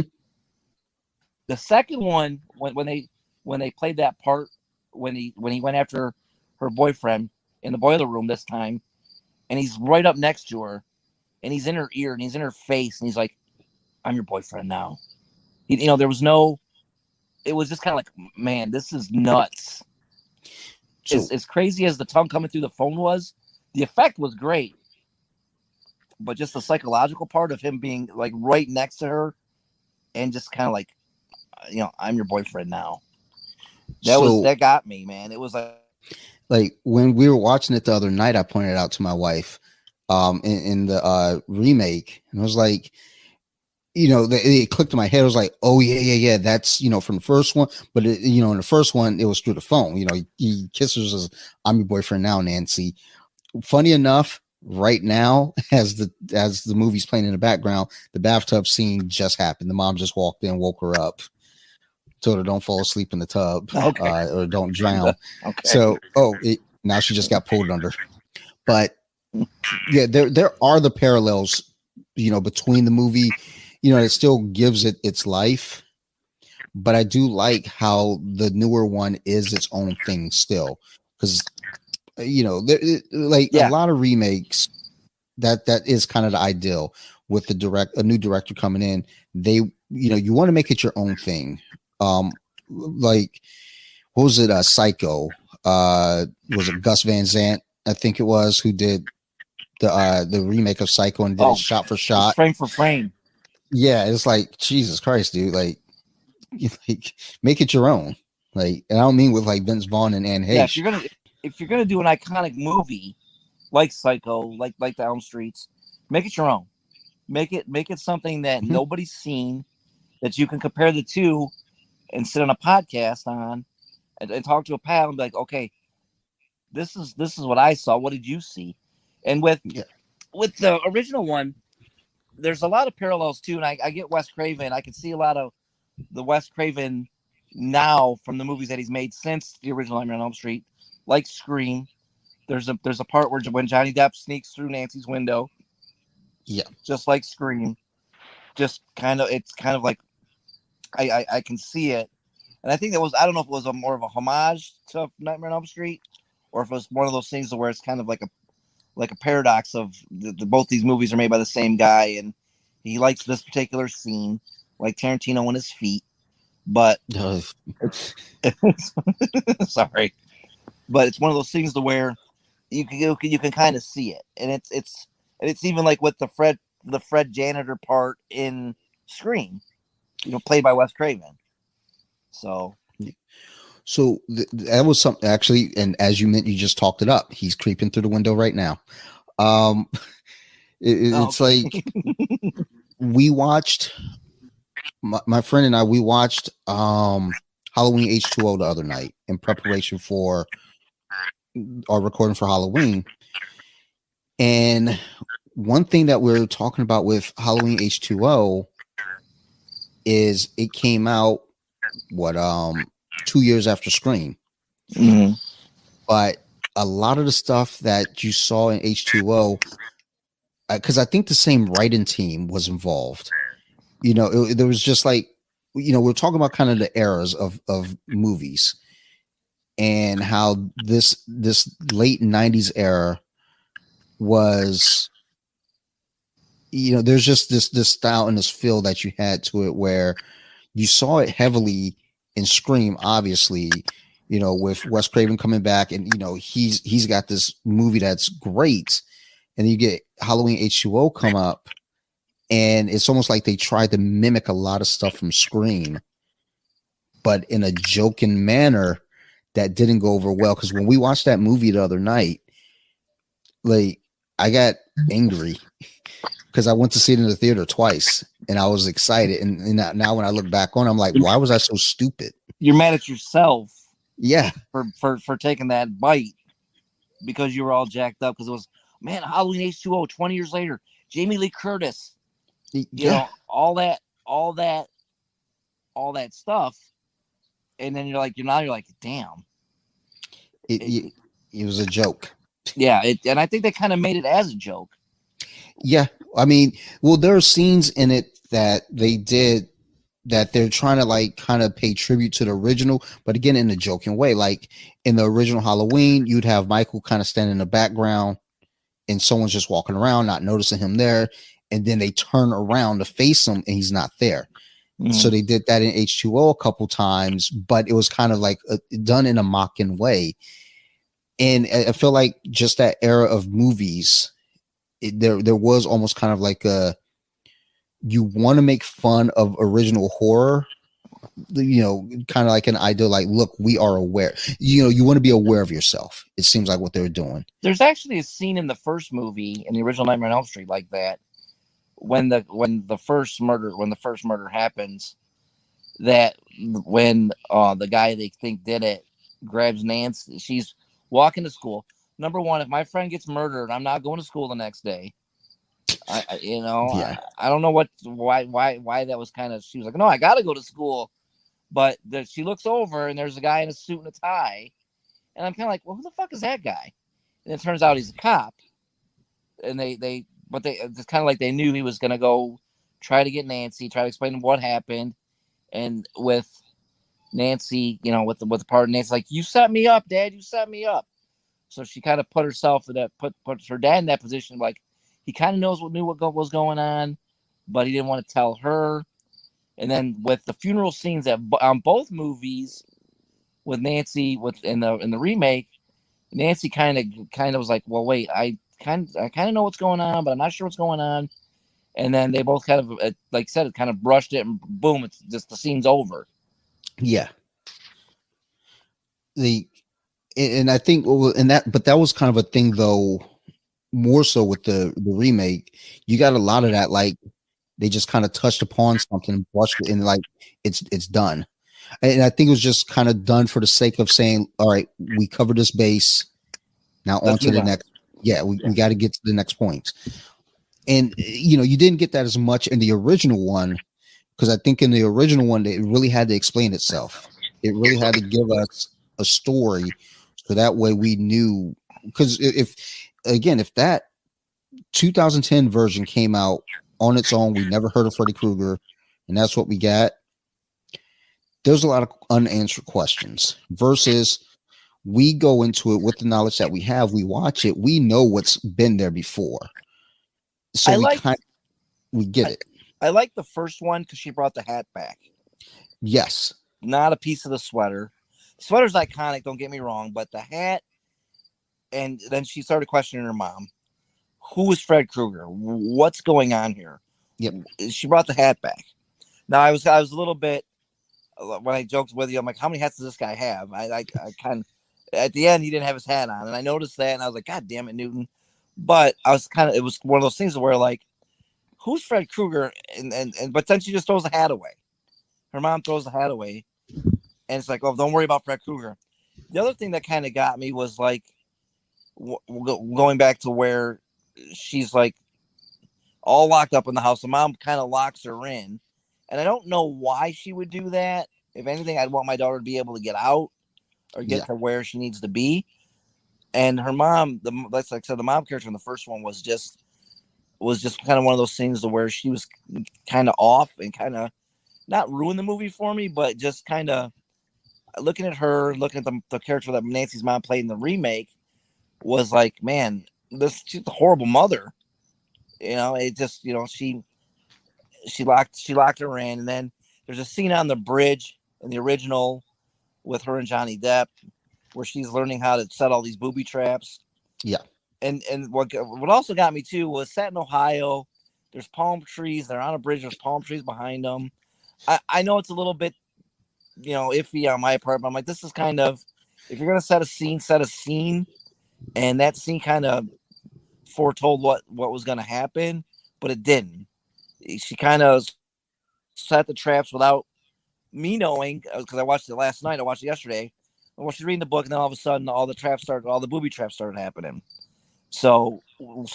Speaker 3: The second one when they played that part when he went after her boyfriend in the boiler room this time, and he's right up next to her, and he's in her ear and he's in her face, and he's like, "I'm your boyfriend now." There was no. It was just kind of like, man, this is nuts. So, as crazy as the tongue coming through the phone was, the effect was great, but just the psychological part of him being like right next to her, and just kind of like, I'm your boyfriend now. That got me, man. It was
Speaker 2: like when we were watching it the other night, I pointed out to my wife, in the remake, and I was like, it clicked in my head. I was like, oh yeah, that's from the first one. But in the first one, it was through the phone. He kisses her, says, "I'm your boyfriend now, Nancy." Funny enough, right now, as the movie's playing in the background, the bathtub scene just happened. The mom just walked in, woke her up, told her don't fall asleep in the tub, or don't drown.
Speaker 3: Okay.
Speaker 2: So, now she just got pulled under. But yeah, there are the parallels, between the movie. It still gives it its life, but I do like how the newer one is its own thing still, because a lot of remakes that is kind of the ideal with a new director coming in. They you want to make it your own thing. Like, what was it? Psycho. Was it Gus Van Sant? I think it was, who did the remake of Psycho and did it shot for shot,
Speaker 3: frame for frame.
Speaker 2: Yeah, it's like, Jesus Christ, dude. Like, make it your own. Like, and I don't mean with like Vince Vaughn and Anne Heche.
Speaker 3: Yeah, if you're gonna do an iconic movie like Psycho, like the Elm Streets, make it your own. Make it something that nobody's seen, that you can compare the two, and sit on a podcast on, and talk to a pal and be like, okay, this is what I saw. What did you see? And with the original one, there's a lot of parallels too, and I get Wes Craven. I can see a lot of the Wes Craven now from the movies that he's made since the original Nightmare on Elm Street, like Scream. There's a part where when Johnny Depp sneaks through Nancy's window, just like Scream, it's kind of like I can see it, and I think I don't know if it was more of a homage to Nightmare on Elm Street, or if it was one of those things where it's kind of like a paradox of both these movies are made by the same guy, and he likes this particular scene, like Tarantino and his feet. But sorry, but it's one of those things to where you can kind of see it, and it's even like with the Fred janitor part in Scream, played by Wes Craven. So
Speaker 2: that was something actually, and as you meant, you just talked it up. He's creeping through the window right now. It's like we watched, my friend and I, we watched Halloween H2O the other night in preparation for our recording for Halloween, and one thing that we're talking about with Halloween H2O is it came out 2 years after Scream.
Speaker 3: Mm-hmm.
Speaker 2: But a lot of the stuff that you saw in H2O, because I think the same writing team was involved. There was just like, we're talking about kind of the eras of movies and how this late 90s era was, there's just this style and this feel that you had to it where you saw it heavily in Scream, obviously, with Wes Craven coming back, and he's got this movie that's great, and then you get Halloween H2O come up, and it's almost like they tried to mimic a lot of stuff from Scream, but in a joking manner that didn't go over well. Because when we watched that movie the other night, like, I got angry because I went to see it in the theater twice, and I was excited, and now when I look back on, I'm like, why was I so stupid?
Speaker 3: You're mad at yourself.
Speaker 2: Yeah.
Speaker 3: For taking that bite because you were all jacked up because it was, man, Halloween H2O 20 years later, Jamie Lee Curtis, all that stuff, and then you're like, damn,
Speaker 2: it was a joke.
Speaker 3: Yeah, and I think they kind of made it as a joke.
Speaker 2: Yeah, I mean, well, there are scenes in it that they did that they're trying to like kind of pay tribute to the original, but again, in a joking way. Like in the original Halloween, you'd have Michael kind of standing in the background and someone's just walking around, not noticing him there. And then they turn around to face him and he's not there. Mm-hmm. So they did that in H2O a couple times, but it was kind of like done in a mocking way. And I feel like just that era of movies, there was almost kind of like you want to make fun of original horror, kind of like an idea, like, look, we are aware, you want to be aware of yourself. It seems like what they're doing.
Speaker 3: There's actually a scene in the first movie, in the original Nightmare on Elm Street, like that, when the first murder happens, that when the guy they think did it grabs Nancy, she's walking to school. Number one, if my friend gets murdered, I'm not going to school the next day. I don't know why that was kind of. She was like, no, I got to go to school, but she looks over and there's a guy in a suit and a tie, and I'm kind of like, well, who the fuck is that guy? And it turns out he's a cop, and it's kind of like they knew he was gonna go try to get Nancy, try to explain what happened, and with Nancy, with the part of Nancy, like, you set me up, Dad, you set me up. So she kind of put herself in that, put her dad in that position, like. He kind of knew what was going on, but he didn't want to tell her. And then with the funeral scenes on both movies, with Nancy in the remake, Nancy kind of was like, well, wait, I kind of know what's going on, but I'm not sure what's going on. And then they both kind of, like I said, it kind of brushed it, and boom, it's just the scene's over.
Speaker 2: Yeah. And I think, but that was kind of a thing though. More so with the remake, you got a lot of that, like they just kind of touched upon something, brushed it, and like it's done. And I think it was just kind of done for the sake of saying, all right, we covered this base, now on to the next. Yeah, we got to get to the next point. And you didn't get that as much in the original one, because I think in the original one it really had to explain itself. It really had to give us a story, so that way we knew. Because if that 2010 version came out on its own, we never heard of Freddy Krueger, and that's what we got. There's a lot of unanswered questions versus we go into it with the knowledge that we have. We watch it. We know what's been there before. So we get it.
Speaker 3: I like the first one because she brought the hat back.
Speaker 2: Yes.
Speaker 3: Not a piece of the sweater. The sweater's iconic, don't get me wrong, but the hat. And then she started questioning her mom. Who is Fred Krueger? What's going on here?
Speaker 2: Yep.
Speaker 3: She brought the hat back. Now I was a little bit, when I joked with you, I'm like, how many hats does this guy have? I kind of, at the end he didn't have his hat on, and I noticed that, and I was like, God damn it, Newton. But I was it was one of those things where, like, who's Fred Krueger? But then she just throws the hat away. Her mom throws the hat away, and it's like, oh, don't worry about Fred Krueger. The other thing that kind of got me was like, going back to where she's like, all locked up in the house. The mom kind of locks her in, and I don't know why she would do that. If anything, I'd want my daughter to be able to get out or get to where she needs to be. And her mom, like I said, the mom character in the first one was just kind of one of those things to where she was kind of off and kind of not ruin the movie for me, but just kind of looking at the character that Nancy's mom played in the remake was like, man, she's a horrible mother. It just, she locked her in. And then there's a scene on the bridge in the original with her and Johnny Depp where she's learning how to set all these booby traps.
Speaker 2: Yeah.
Speaker 3: And what also got me too was set in Ohio. There's palm trees. They're on a bridge. There's palm trees behind them. I know it's a little bit, iffy on my part, but I'm like, this is kind of, if you're going to set a scene. And that scene kind of foretold what was going to happen, but it didn't. She kind of set the traps without me knowing, because I watched it last night. I watched it yesterday. Well, she's reading the book, and then all of a sudden, all the booby traps started happening. So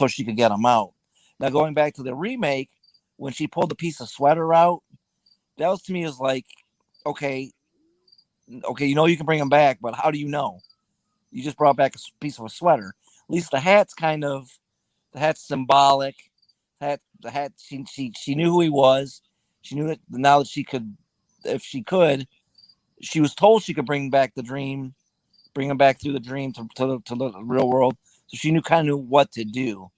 Speaker 3: she could get them out. Now, going back to the remake, when she pulled the piece of sweater out, that was to me was like, okay, you can bring them back, but how do you know? You just brought back a piece of a sweater. At least the hat's symbolic. The hat, she knew who he was. She knew that now that she could, if she could, she was told she could bring him back through the dream to the real world. So she kind of knew what to do.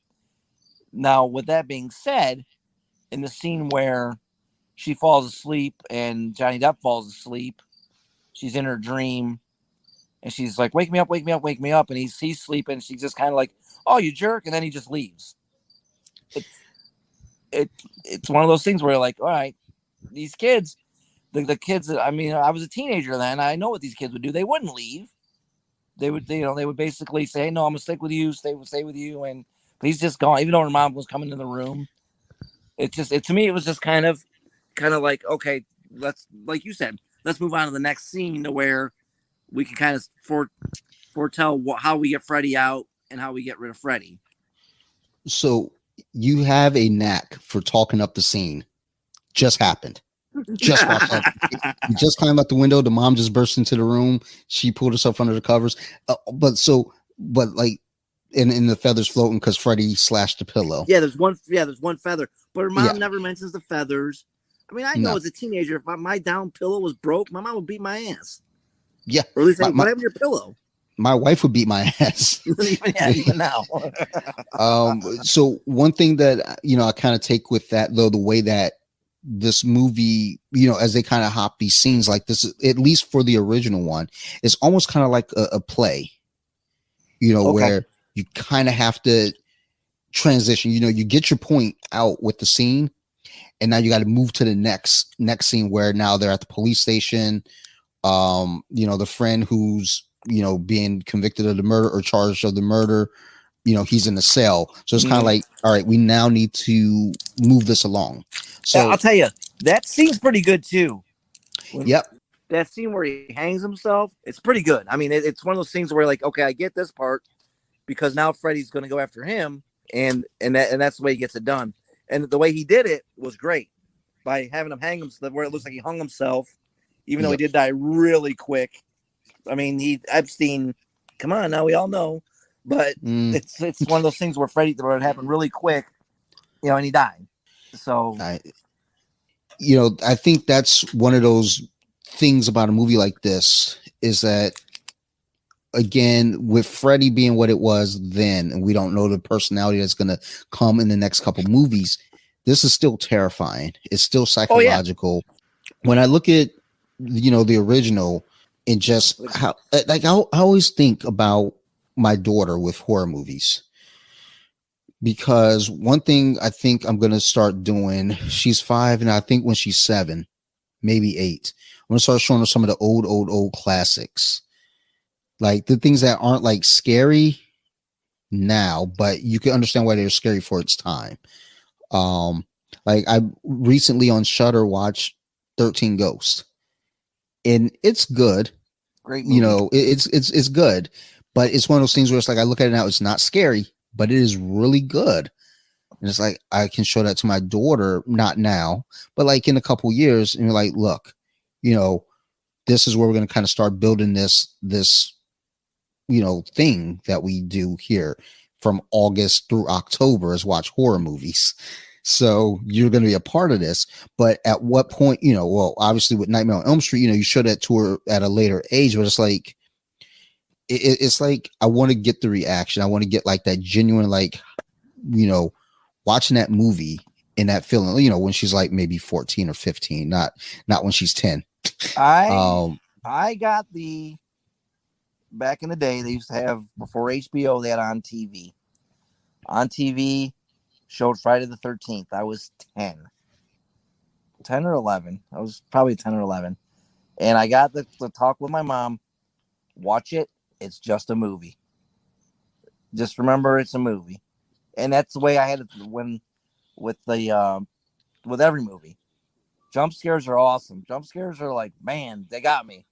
Speaker 3: Now, with that being said, in the scene where she falls asleep and Johnny Depp falls asleep, she's in her dream. And she's like, wake me up, wake me up, wake me up. And he's sleeping. She's just kind of like, oh, you jerk. And then he just leaves. It's one of those things where you're like, all right, these kids, the kids, I mean, I was a teenager then. I know what these kids would do. They wouldn't leave. They would, they would basically say, no, I'm going to stick with you, stay with you. And but he's just gone, even though her mom was coming in the room. To me, it was just kind of like, okay, like you said, let's move on to the next scene to where we can kind of foretell how we get Freddy out and how we get rid of Freddy.
Speaker 2: So you have a knack for talking up the scene. Just happened. Just walked up. You just climbed out the window. The mom just burst into the room. She pulled herself under the covers. But like, in the feathers floating because Freddy slashed the pillow.
Speaker 3: Yeah, there's one feather. But her mom never mentions the feathers. I mean, I know as a teenager, if my down pillow was broke, my mom would beat my ass.
Speaker 2: Yeah.
Speaker 3: Or at least what happened to your pillow?
Speaker 2: My wife would beat my ass.
Speaker 3: even now.
Speaker 2: So one thing that, I kind of take with that, though, the way that this movie, as they kind of hop these scenes like this, at least for the original one, it's almost kind of like a play, where you kind of have to transition, you get your point out with the scene and now you got to move to the next scene where now they're at the police station. The friend who's, being convicted of the murder or charged of the murder, he's in the cell. So it's kind of like, all right, we now need to move this along. So
Speaker 3: I'll tell you, that scene's pretty good too.
Speaker 2: Yep.
Speaker 3: That scene where he hangs himself, it's pretty good. I mean, it's one of those things where like, okay, I get this part because now Freddy's going to go after him, and that's the way he gets it done. And the way he did it was great by having him hang himself where it looks like he hung himself, even though he did die really quick. I mean, Epstein, come on now, we all know, but it's one of those things where it happened really quick, and he died. So,
Speaker 2: I think that's one of those things about a movie like this is that, again, with Freddy being what it was then, and we don't know the personality that's going to come in the next couple movies, this is still terrifying. It's still psychological. Oh, yeah. When I look at, the original and just how, like, I always think about my daughter with horror movies. Because one thing I think I'm going to start doing, she's 5, and I think when she's 7, maybe 8, I'm going to start showing her some of the old classics. Like the things that aren't like scary now, but you can understand why they're scary for its time. Like I recently on Shudder watched 13 Ghosts, and it's good.
Speaker 3: Great movie.
Speaker 2: It's good, but it's one of those things where it's like I look at it now, it's not scary, but it is really good. And it's like, I can show that to my daughter, not now, but like in a couple years, and you're like, look, you know, this is where we're going to kind of start building this, you know, thing that we do here from August through October is watch horror movies. So you're going to be a part of this. But at what point, you know, well, obviously with Nightmare on Elm Street, you know, you show that to her at a later age, but it's like, it's like, I want to get the reaction. I want to get like that genuine, like, you know, watching that movie and that feeling, you know, when she's like maybe 14 or 15, not when she's 10.
Speaker 3: I got the, back in the day, they used to have, before HBO, they had on TV. On TV, showed Friday the 13th. I was 10 or 11. I was probably 10 or 11. And I got the talk with my mom. Watch it. It's just a movie. Just remember it's a movie. And that's the way I had it when with every movie. Jump scares are awesome. Jump scares are like, man, they got me.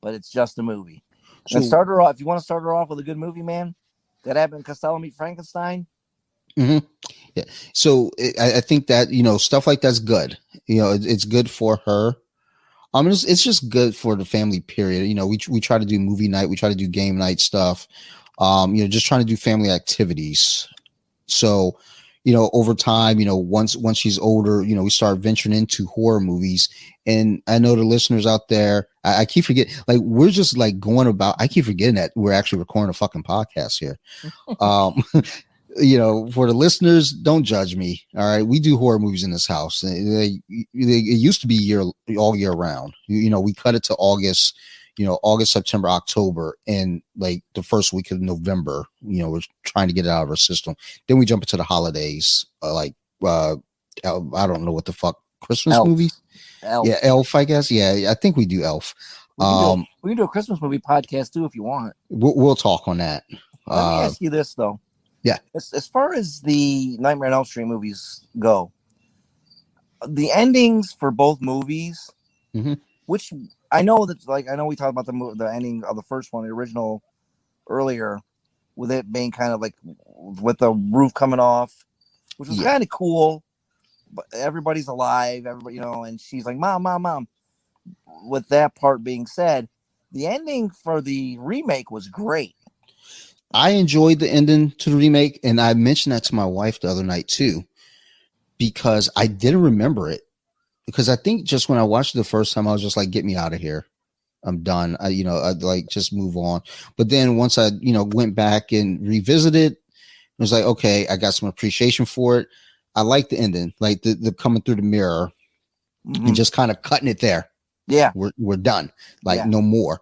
Speaker 3: But it's just a movie. So, and start her off. If you want to start her off with a good movie, man, that happened in Costello Meet Frankenstein.
Speaker 2: Mm-hmm. Yeah. So I think that, you know, stuff like that's good. You know, it's good for her. It's just good for the family period. You know, we try to do movie night. We try to do game night stuff. You know, just trying to do family activities. So, you know, over time, you know, once she's older, you know, we start venturing into horror movies. And I know the listeners out there, I keep forgetting, like, we're just like going about, I keep forgetting that we're actually recording a fucking podcast here. You know, for the listeners, don't judge me. All right. We do horror movies in this house. It used to be all year round. You know, we cut it to August, you know, August, September, October, and like the first week of November, you know, we're trying to get it out of our system. Then we jump into the holidays, I don't know what the fuck, Christmas
Speaker 3: Elf.
Speaker 2: movies?
Speaker 3: Elf.
Speaker 2: Yeah, Elf, I guess. Yeah, I think we do Elf.
Speaker 3: We can do a Christmas movie podcast too if you want.
Speaker 2: We'll talk on that.
Speaker 3: Let me ask you this though.
Speaker 2: Yeah.
Speaker 3: As far as the Nightmare on Elm Street movies go, the endings for both movies,
Speaker 2: mm-hmm.
Speaker 3: which I know that, like, I know we talked about the ending of the first one, the original, earlier, with it being kind of like with the roof coming off, which was kind of cool. But everybody's alive, everybody, you know, and she's like, "Mom." With that part being said, the ending for the remake was great.
Speaker 2: I enjoyed the ending to the remake, and I mentioned that to my wife the other night too, because I didn't remember it. Because I think just when I watched it the first time, I was just like, "Get me out of here, I'm done." I'd like just move on. But then once I, you know, went back and revisited, it was like, okay, I got some appreciation for it. I like the ending, like the coming through the mirror, mm-hmm. and just kind of cutting it there.
Speaker 3: Yeah,
Speaker 2: we're done. Like no more,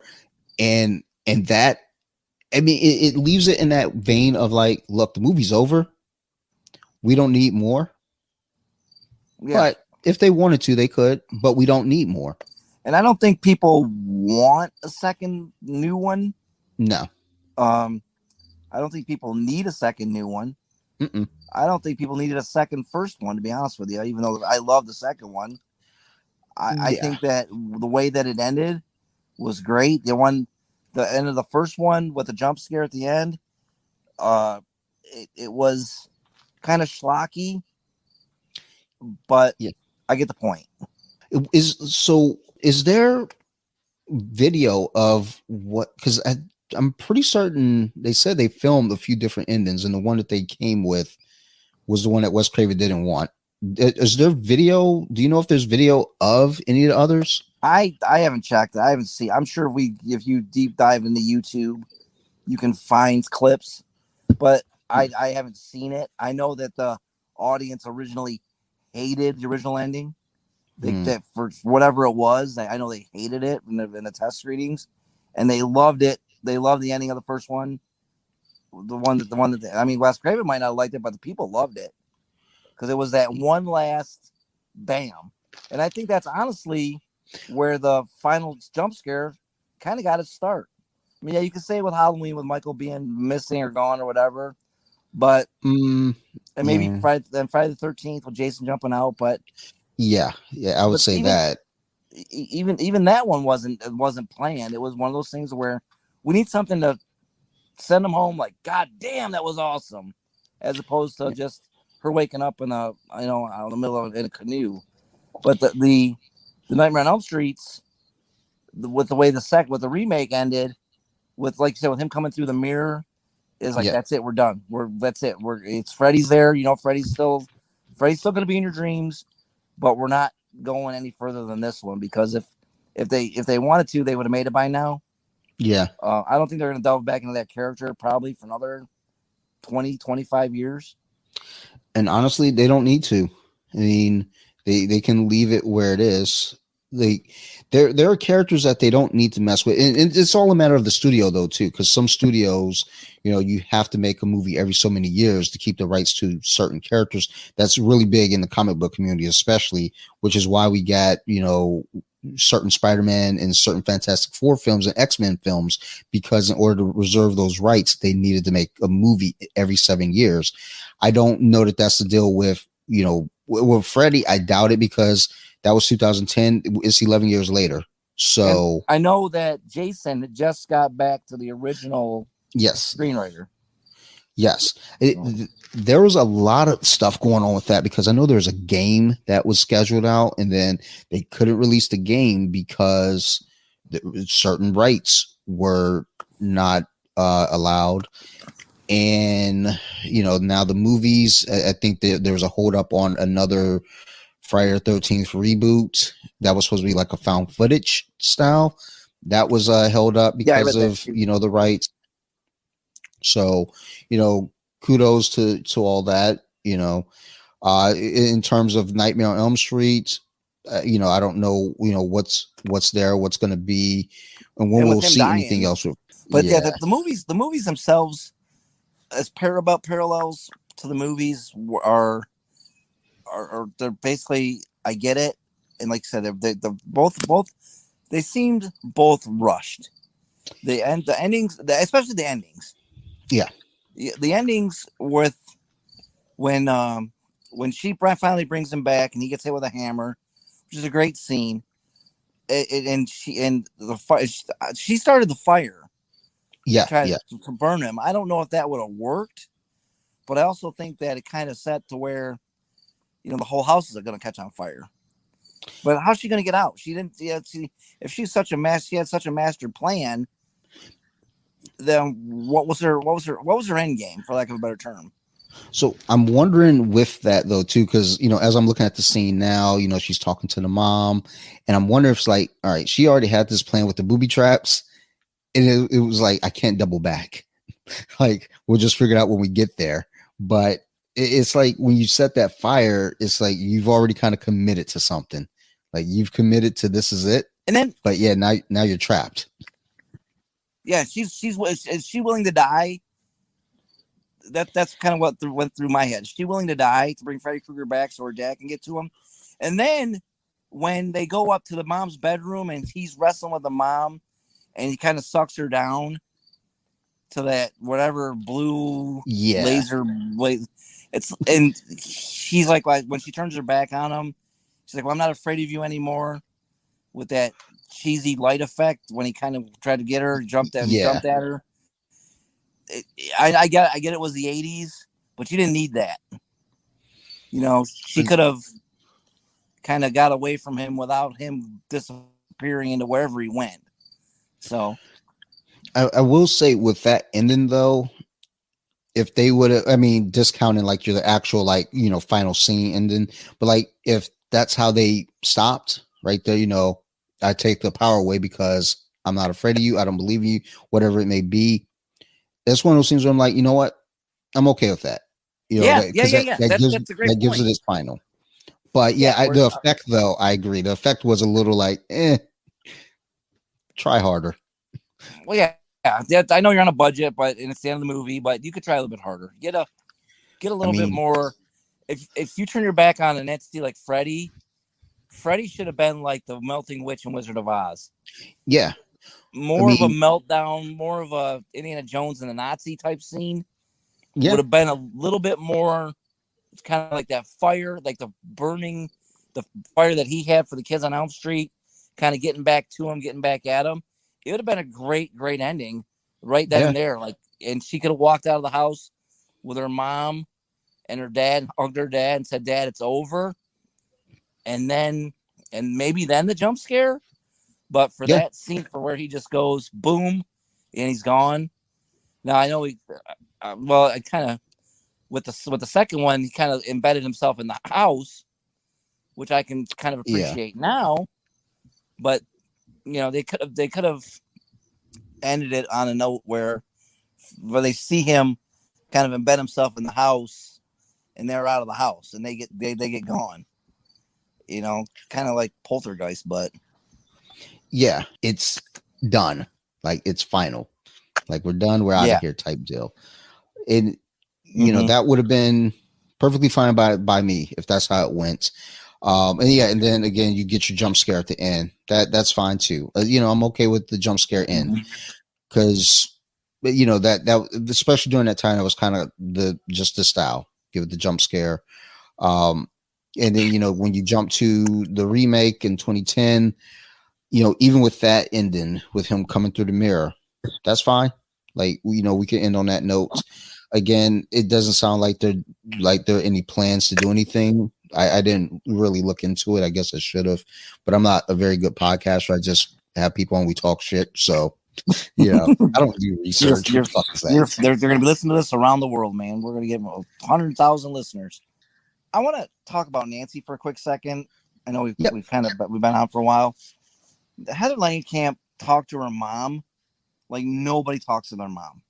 Speaker 2: and that. I mean, it leaves it in that vein of like, look, the movie's over. We don't need more. Yeah. But if they wanted to, they could, but we don't need more.
Speaker 3: And I don't think people want a second new one.
Speaker 2: No.
Speaker 3: I don't think people need a second new one.
Speaker 2: Mm-mm.
Speaker 3: I don't think people needed a second first one, to be honest with you, even though I love the second one. I think that the way that it ended was great. The end of the first one with the jump scare at the end, it was kind of schlocky, but I get the point.
Speaker 2: Is there video of what? Because I'm pretty certain they said they filmed a few different endings, and the one that they came with was the one that Wes Craven didn't want. Is there video? Do you know if there's video of any of the others?
Speaker 3: I haven't checked. I haven't seen. I'm sure if you deep dive into YouTube, you can find clips, but I haven't seen it. I know that the audience originally hated the original ending. That for whatever it was, I know they hated it in the test readings, and they loved it. They loved the ending of the first one. The one that I mean, Wes Craven might not have liked it, but the people loved it because it was that one last bam, and I think that's honestly where the final jump scare kind of got its start. I mean, yeah, you could say with Halloween with Michael being missing or gone or whatever, but and maybe Friday the 13th with Jason jumping out, but
Speaker 2: yeah, I would say that
Speaker 3: even that one wasn't planned. It was one of those things where we need something to send them home like, God damn, that was awesome, as opposed to just her waking up in a out in the middle of in a canoe. But the Nightmare on Elm Streets, with the way with the remake ended, with like you said, with him coming through the mirror, is like,
Speaker 2: Yeah.
Speaker 3: that's it, we're done. That's it. It's Freddy's there. Freddy's still going to be in your dreams, but we're not going any further than this one, because if they wanted to, they would have made it by now.
Speaker 2: Yeah.
Speaker 3: I don't think they're going to delve back into that character probably for another 20, 25 years.
Speaker 2: And honestly, they don't need to. I mean, they can leave it where it is. There are characters that they don't need to mess with, and it's all a matter of the studio though too, because some studios, you have to make a movie every so many years to keep the rights to certain characters. That's really big in the comic book community, especially, which is why we got certain Spider-Man and certain Fantastic Four films and X-Men films, because in order to reserve those rights, they needed to make a movie every 7 years. I don't know that that's the deal with with Freddy. I doubt it, because that was 2010. It's 11 years later. So
Speaker 3: and I know that Jason just got back to the original screenwriter.
Speaker 2: Yes. There was a lot of stuff going on with that, because I know there's a game that was scheduled out, and then they couldn't release the game because certain rights were not allowed. And, now the movies, I think there was a hold up on another Friday the 13th reboot that was supposed to be like a found footage style. That was held up because of, the rights. So, kudos to all that, in terms of Nightmare on Elm Street, I don't know, what's there, what's going to be, and when we'll see dying. Anything else.
Speaker 3: But the movies themselves, as parallels to the movies, are they're basically, I get it. And like I said, they both they seemed both rushed. The endings, especially the endings.
Speaker 2: Yeah.
Speaker 3: The endings with when she finally brings him back and he gets hit with a hammer, which is a great scene. She started the fire. To burn him. I don't know if that would have worked, but I also think that it kind of set to where, the whole house is going to catch on fire. But how's she going to get out? She didn't. If she's such a she had such a master plan. Then what was her end game, for lack of a better term?
Speaker 2: So I'm wondering with that though too, because as I'm looking at the scene now, she's talking to the mom, and I'm wondering if it's like, all right, she already had this plan with the booby traps, and it was like, I can't double back. Like, we'll just figure it out when we get there. But it's like, when you set that fire, it's like you've already kind of committed to something. Like, you've committed to this is it.
Speaker 3: And then,
Speaker 2: but yeah, now you're trapped.
Speaker 3: Yeah, is she willing to die? That's kind of what went through my head. Is she willing to die to bring Freddy Krueger back so her dad can get to him? And then when they go up to the mom's bedroom and he's wrestling with the mom, and he kind of sucks her down to that whatever blue laser blade. And she's like when she turns her back on him, she's like, "Well, I'm not afraid of you anymore." With that cheesy light effect when he kind of tried to get her, jumped at her. I get it was the 80s, but you didn't need that. She could have kind of got away from him without him disappearing into wherever he went. So
Speaker 2: I will say with that ending though, if they would have, discounting like the actual final scene ending, but like if that's how they stopped right there, I take the power away because I'm not afraid of you. I don't believe in you, whatever it may be. That's one of those things where I'm like, you know what? I'm okay with that. That gives it its final. But the effect though, I agree. The effect was a little like, try harder.
Speaker 3: Well, yeah, I know you're on a budget, and it's the end of the movie, but you could try a little bit harder. Get a little bit more. If you turn your back on an entity like Freddy should have been like the Melting Witch and Wizard of Oz.
Speaker 2: Yeah.
Speaker 3: More of a meltdown, more of a Indiana Jones and the Nazi type scene.
Speaker 2: Yeah.
Speaker 3: Would have been a little bit more. It's kind of like that fire, like the fire that he had for the kids on Elm Street, kind of getting back to him, getting back at him. It would have been a great, great ending right then and there. And she could have walked out of the house with her mom and her dad hugged her dad and said, "Dad, it's over." And maybe then the jump scare, but for that scene, for where he just goes boom, and he's gone. Now I know I kind of with the second one, he kind of embedded himself in the house, which I can kind of appreciate now. But they could have ended it on a note where they see him kind of embed himself in the house, and they're out of the house, and they get gone. Kind of like Poltergeist, but
Speaker 2: yeah, it's done. Like it's final. Like we're done. We're out of here type deal. And that would have been perfectly fine by me if that's how it went. And then again, you get your jump scare at the end. That's fine too. I'm okay with the jump scare end because, that especially during that time, that was kind of the style. Give it the jump scare. And then when you jump to the remake in 2010, even with that ending with him coming through the mirror, that's fine. Like we can end on that note. Again, it doesn't sound like there are any plans to do anything. I didn't really look into it. I guess I should have, but I'm not a very good podcaster. I just have people and we talk shit. So, I don't do research.
Speaker 3: They're going to be listening to this around the world, man. We're going to get 100,000 listeners. I want to talk about Nancy for a quick second. I know we've been on for a while. Heather Langenkamp talked to her mom like nobody talks to their mom.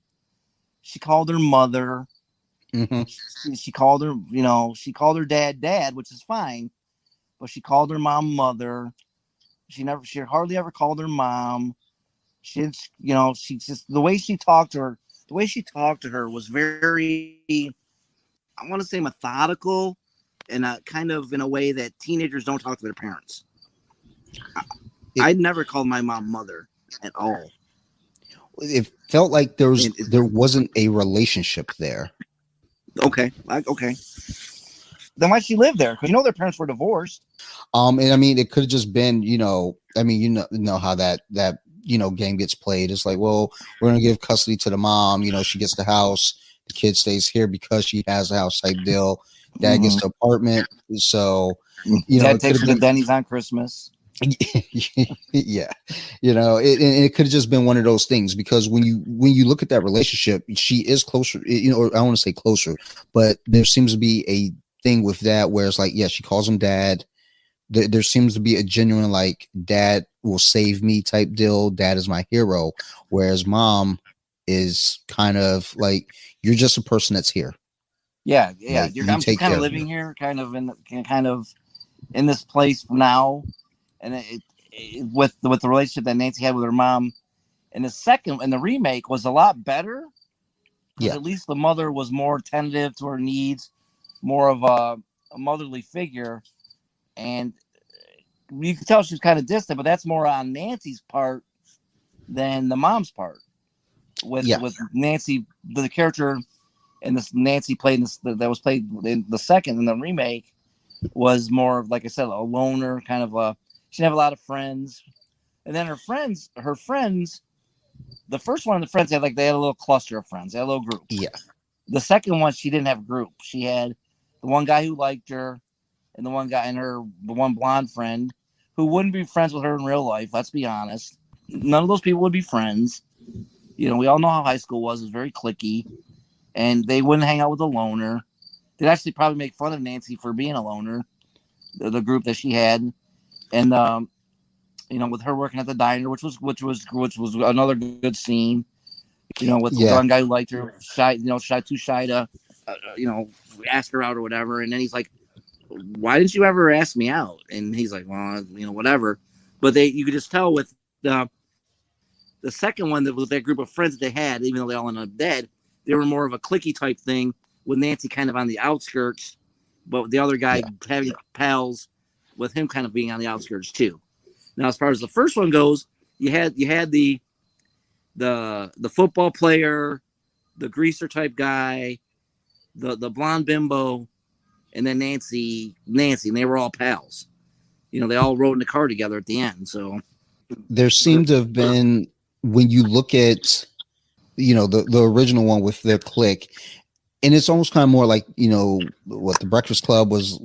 Speaker 3: She called her mother. Mm-hmm. She called her, she called her dad, which is fine, but she called her mom mother. She hardly ever called her mom. She just the way she talked to her was very, I want to say methodical, and kind of in a way that teenagers don't talk to their parents. I'd never called my mom mother at all.
Speaker 2: It felt like there wasn't a relationship there.
Speaker 3: Okay. Then why'd she live there? Because their parents were divorced.
Speaker 2: And I mean, it could have just been, how that game gets played. It's like, well, we're gonna give custody to the mom. She gets the house. The kid stays here because she has a house type deal. Dad gets the apartment. So,
Speaker 3: Dad takes her to Denny's on Christmas.
Speaker 2: Yeah, it could have just been one of those things, because when you look at that relationship, she is closer, or I want to say closer, but there seems to be a thing with that where it's like, yeah, she calls him dad. There seems to be a genuine, like, dad will save me type deal. Dad is my hero. Whereas mom is kind of like, you're just a person that's here. Yeah.
Speaker 3: Like, I'm just kind of living here, kind of in this place now. And it with the relationship that Nancy had with her mom, and the remake was a lot better. Yeah. At least the mother was more attentive to her needs, more of a motherly figure, and you can tell she's kind of distant. But that's more on Nancy's part than the mom's part. With Nancy, the character, and this Nancy played that was played in the second in the remake was more of, like I said, a loner kind of she didn't have a lot of friends, and then her friends, the first one of the friends they had a little cluster of friends, they had a little group. Yeah. The second one, she didn't have a group. She had the one guy who liked her, and the one guy and the one blonde friend who wouldn't be friends with her in real life. Let's be honest. None of those people would be friends. We all know how high school was. It was very cliquey, and they wouldn't hang out with a loner. They'd actually probably make fun of Nancy for being a loner, the group that she had. And with her working at the diner, which was another good scene. With the one guy who liked her, too shy to, ask her out or whatever. And then he's like, "Why didn't you ever ask me out?" And he's like, "Well, whatever." But you could just tell with the second one, with that group of friends that they had, even though they all ended up dead, they were more of a cliquey type thing with Nancy kind of on the outskirts, but with the other guy having pals, with him kind of being on the outskirts too. Now, as far as the first one goes, you had the football player, the greaser type guy, the blonde bimbo, and then Nancy, and they were all pals. They all rode in the car together at the end. So
Speaker 2: there seemed to have been, when you look at the original one with their clique, and it's almost kind of more like, what the Breakfast Club was,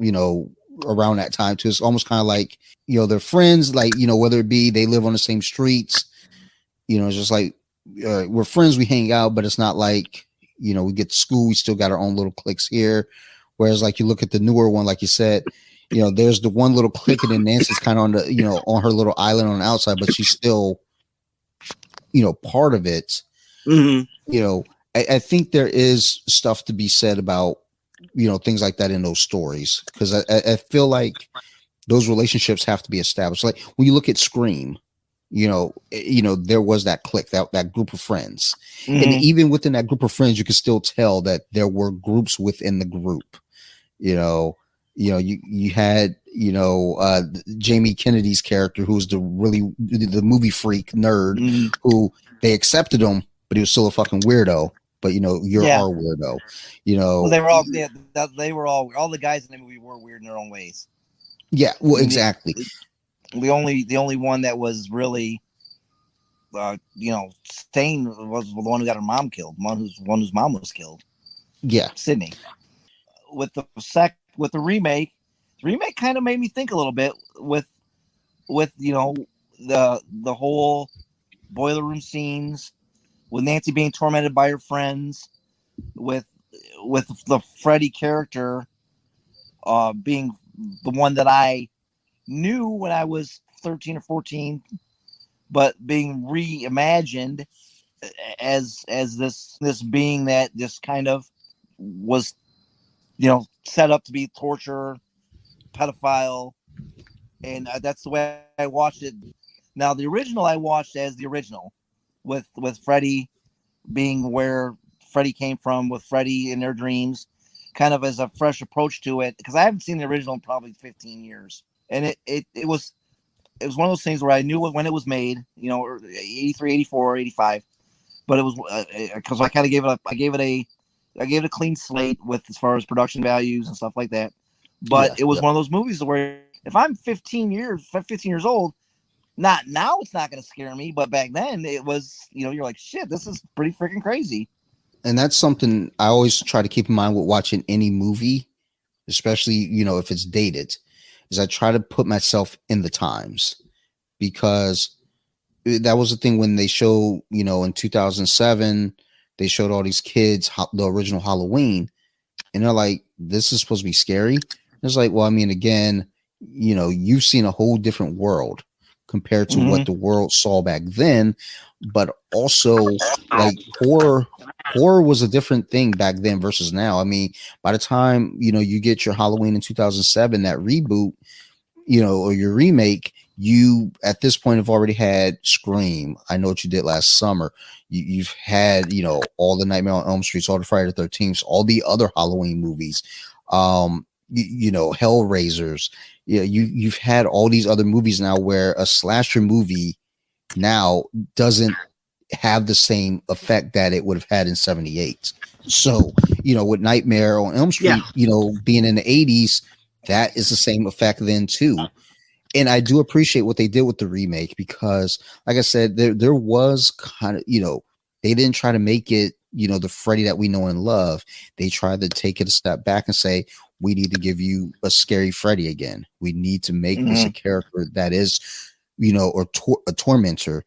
Speaker 2: around that time too. It's almost kind of like, they're friends, like, whether it be they live on the same streets, it's just like, we're friends, we hang out, but it's not like, we get to school, we still got our own little cliques here. Whereas like you look at the newer one, like you said, there's the one little clique, and then Nancy's kind of on the, on her little island on the outside, but she's still, part of it.
Speaker 3: Mm-hmm.
Speaker 2: I think there is stuff to be said about, things like that in those stories, because I feel like those relationships have to be established. Like when you look at Scream, there was that clique, that group of friends,
Speaker 3: Mm-hmm.
Speaker 2: and even within that group of friends, you could still tell that there were groups within the group. You had Jamie Kennedy's character, who was the movie freak nerd,
Speaker 3: Mm-hmm.
Speaker 2: who they accepted him, but he was still a fucking weirdo. But you're our weirdo.
Speaker 3: Well, they were all all the guys in the movie were weird in their own ways.
Speaker 2: Yeah, well, exactly.
Speaker 3: The only one that was really, sane was the one who got her mom killed. One whose mom was killed.
Speaker 2: Yeah,
Speaker 3: Sydney. With the remake, the remake kind of made me think a little bit with the whole boiler room scenes, with Nancy being tormented by her friends, with the Freddy character being the one that I knew when I was 13 or 14, but being reimagined as this being that just kind of was set up to be torture, pedophile, and that's the way I watched it. Now the original I watched as the original, with Freddy being where Freddy came from, with Freddy in their dreams, kind of as a fresh approach to it, because I haven't seen the original in probably 15 years, and it was one of those things where I knew it when it was made, 83, 84, 85, but it was because I kind of gave it a clean slate with as far as production values and stuff like that. But it was one of those movies where if I'm 15 years old, not now, it's not going to scare me, but back then it was, you're like, shit, this is pretty freaking crazy.
Speaker 2: And that's something I always try to keep in mind with watching any movie, especially, if it's dated, is I try to put myself in the times, because that was the thing when they showed, in 2007, they showed all these kids the original Halloween, and they're like, this is supposed to be scary. It's like, well, I mean, again, you've seen a whole different world compared to what the world saw back then, but also like horror was a different thing back then versus now. I mean, by the time, you get your Halloween in 2007, that reboot, or your remake, you at this point have already had Scream, I Know What You Did Last Summer. You've had, all the Nightmare on Elm Street, all the Friday the 13th, all the other Halloween movies, Hellraisers. You've had all these other movies now where a slasher movie now doesn't have the same effect that it would have had in 78. So, with Nightmare on Elm Street, being in the 80s, that is the same effect then too. And I do appreciate what they did with the remake, because like I said, there was kind of, they didn't try to make it, the Freddy that we know and love. They tried to take it a step back and say, we need to give you a scary Freddy again. We need to make this a character that is, a tormentor,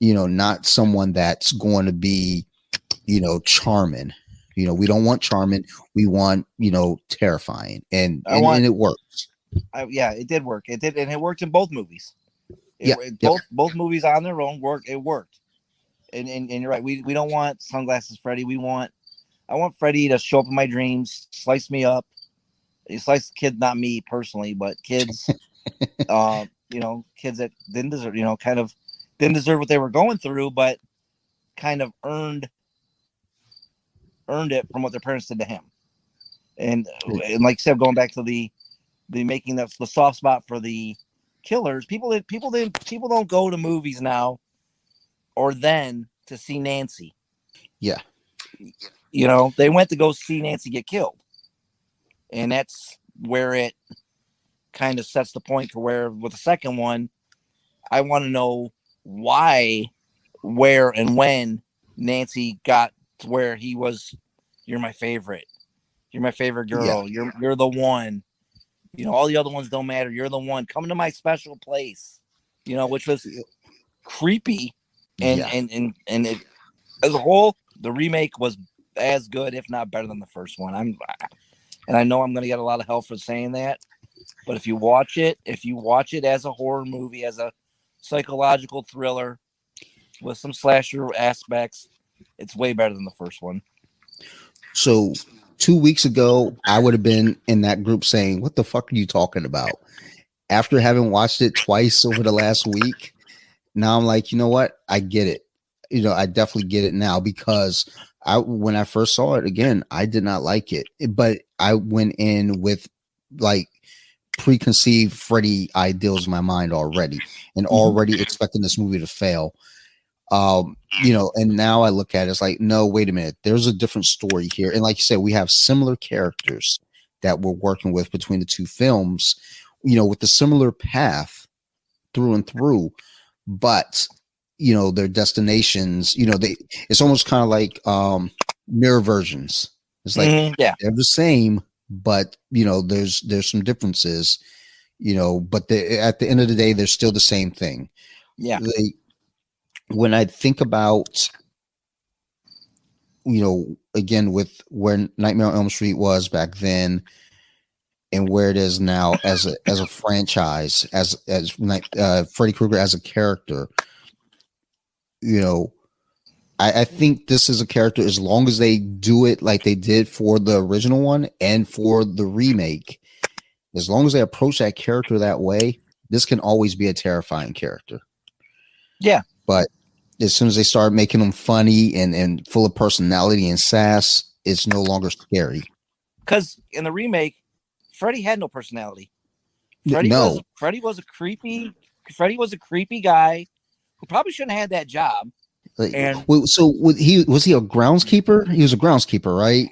Speaker 2: not someone that's going to be, charming. We don't want charming. We want, terrifying. And it works.
Speaker 3: It did work. It did, and it worked in both movies. Both movies on their own worked. It worked. And you're right. We don't want Sunglasses Freddy. I want Freddy to show up in my dreams, slice me up. He sliced kids, not me personally, but kids. Kids that didn't deserve, kind of didn't deserve what they were going through, but kind of earned it from what their parents did to him. And like I said, going back to the making the soft spot for the killers, people don't go to movies now or then to see Nancy.
Speaker 2: Yeah.
Speaker 3: They went to go see Nancy get killed. And that's where it kind of sets the point for where with the second one, I want to know why, where, and when Nancy got to where he was You're my favorite. You're my favorite
Speaker 2: Yeah.
Speaker 3: girl. You're the one. All the other ones don't matter. You're the one. Come to my special place. Which was creepy, and
Speaker 2: Yeah.
Speaker 3: it, as a whole, the remake was as good, if not better, than the first one. And I know I'm going to get a lot of help for saying that, but if you watch it as a horror movie, as a psychological thriller with some slasher aspects, it's way better than the first one.
Speaker 2: So 2 weeks ago, I would have been in that group saying, "What the fuck are you talking about?" After having watched it twice over the last week, now I'm like, you know what? I get it. I definitely get it now, because when I first saw it again, I did not like it, but I went in with like preconceived Freddy ideals in my mind already, and already expecting this movie to fail. And now I look at it, it's like, no, wait a minute, there's a different story here. And like you said, we have similar characters that we're working with between the two films, with the similar path through and through, but their destinations, it's almost kind of like mirror versions. It's like they're the same, but there's some differences, but at the end of the day, they're still the same thing.
Speaker 3: Yeah.
Speaker 2: When I think about, again, with where Nightmare on Elm Street was back then and where it is now as a franchise, as Freddy Krueger as a character, I think this is a character, as long as they do it like they did for the original one and for the remake, as long as they approach that character that way, this can always be a terrifying character.
Speaker 3: Yeah.
Speaker 2: But as soon as they start making them funny and full of personality and sass, it's no longer scary.
Speaker 3: Because in the remake, Freddy had no personality. Freddy was a creepy guy who probably shouldn't have had that job.
Speaker 2: So was he a groundskeeper? He was a groundskeeper, right?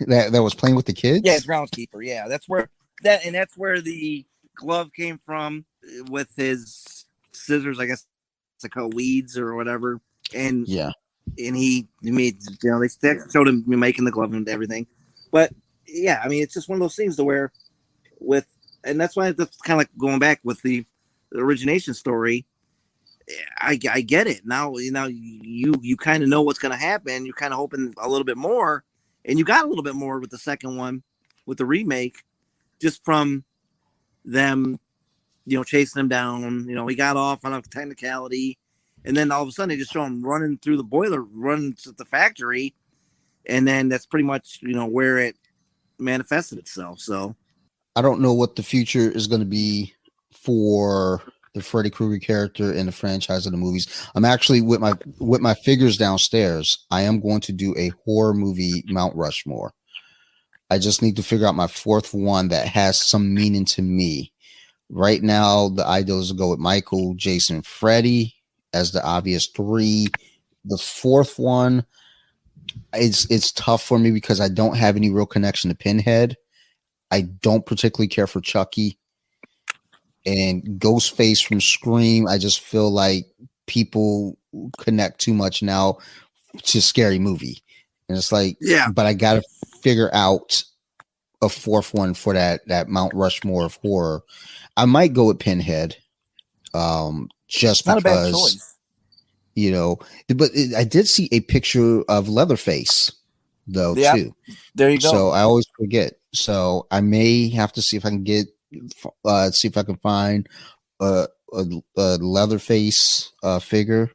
Speaker 2: that was playing with the kids?
Speaker 3: Yeah, it's groundskeeper. Yeah, that's where the glove came from, with his scissors, I guess, to cut weeds or whatever. And he made, they showed him making the glove and everything. But yeah, I mean, it's just one of those things to where and that's why that's kind of like going back with the origination story. I get it now. You kind of know what's going to happen. You're kind of hoping a little bit more, and you got a little bit more with the second one, with the remake, just from them, chasing him down. He got off on a technicality, and then all of a sudden they just show him running through the boiler, running to the factory, and then that's pretty much where it manifested itself. So
Speaker 2: I don't know what the future is going to be for the Freddy Krueger character in the franchise of the movies. I'm actually with my figures downstairs. I am going to do a horror movie Mount Rushmore. I just need to figure out my fourth one that has some meaning to me. Right now, the ideal is to go with Michael, Jason, Freddy as the obvious three. The fourth one, it's tough for me because I don't have any real connection to Pinhead. I don't particularly care for Chucky. And Ghostface from Scream, I just feel like people connect too much now to Scary Movie. And it's like, but I got to figure out a fourth one for that Mount Rushmore of horror. I might go with Pinhead, just
Speaker 3: not
Speaker 2: because,
Speaker 3: a bad choice.
Speaker 2: But I did see a picture of Leatherface, though, too.
Speaker 3: There you go.
Speaker 2: So I always forget. So I may have to see if I can find a Leatherface figure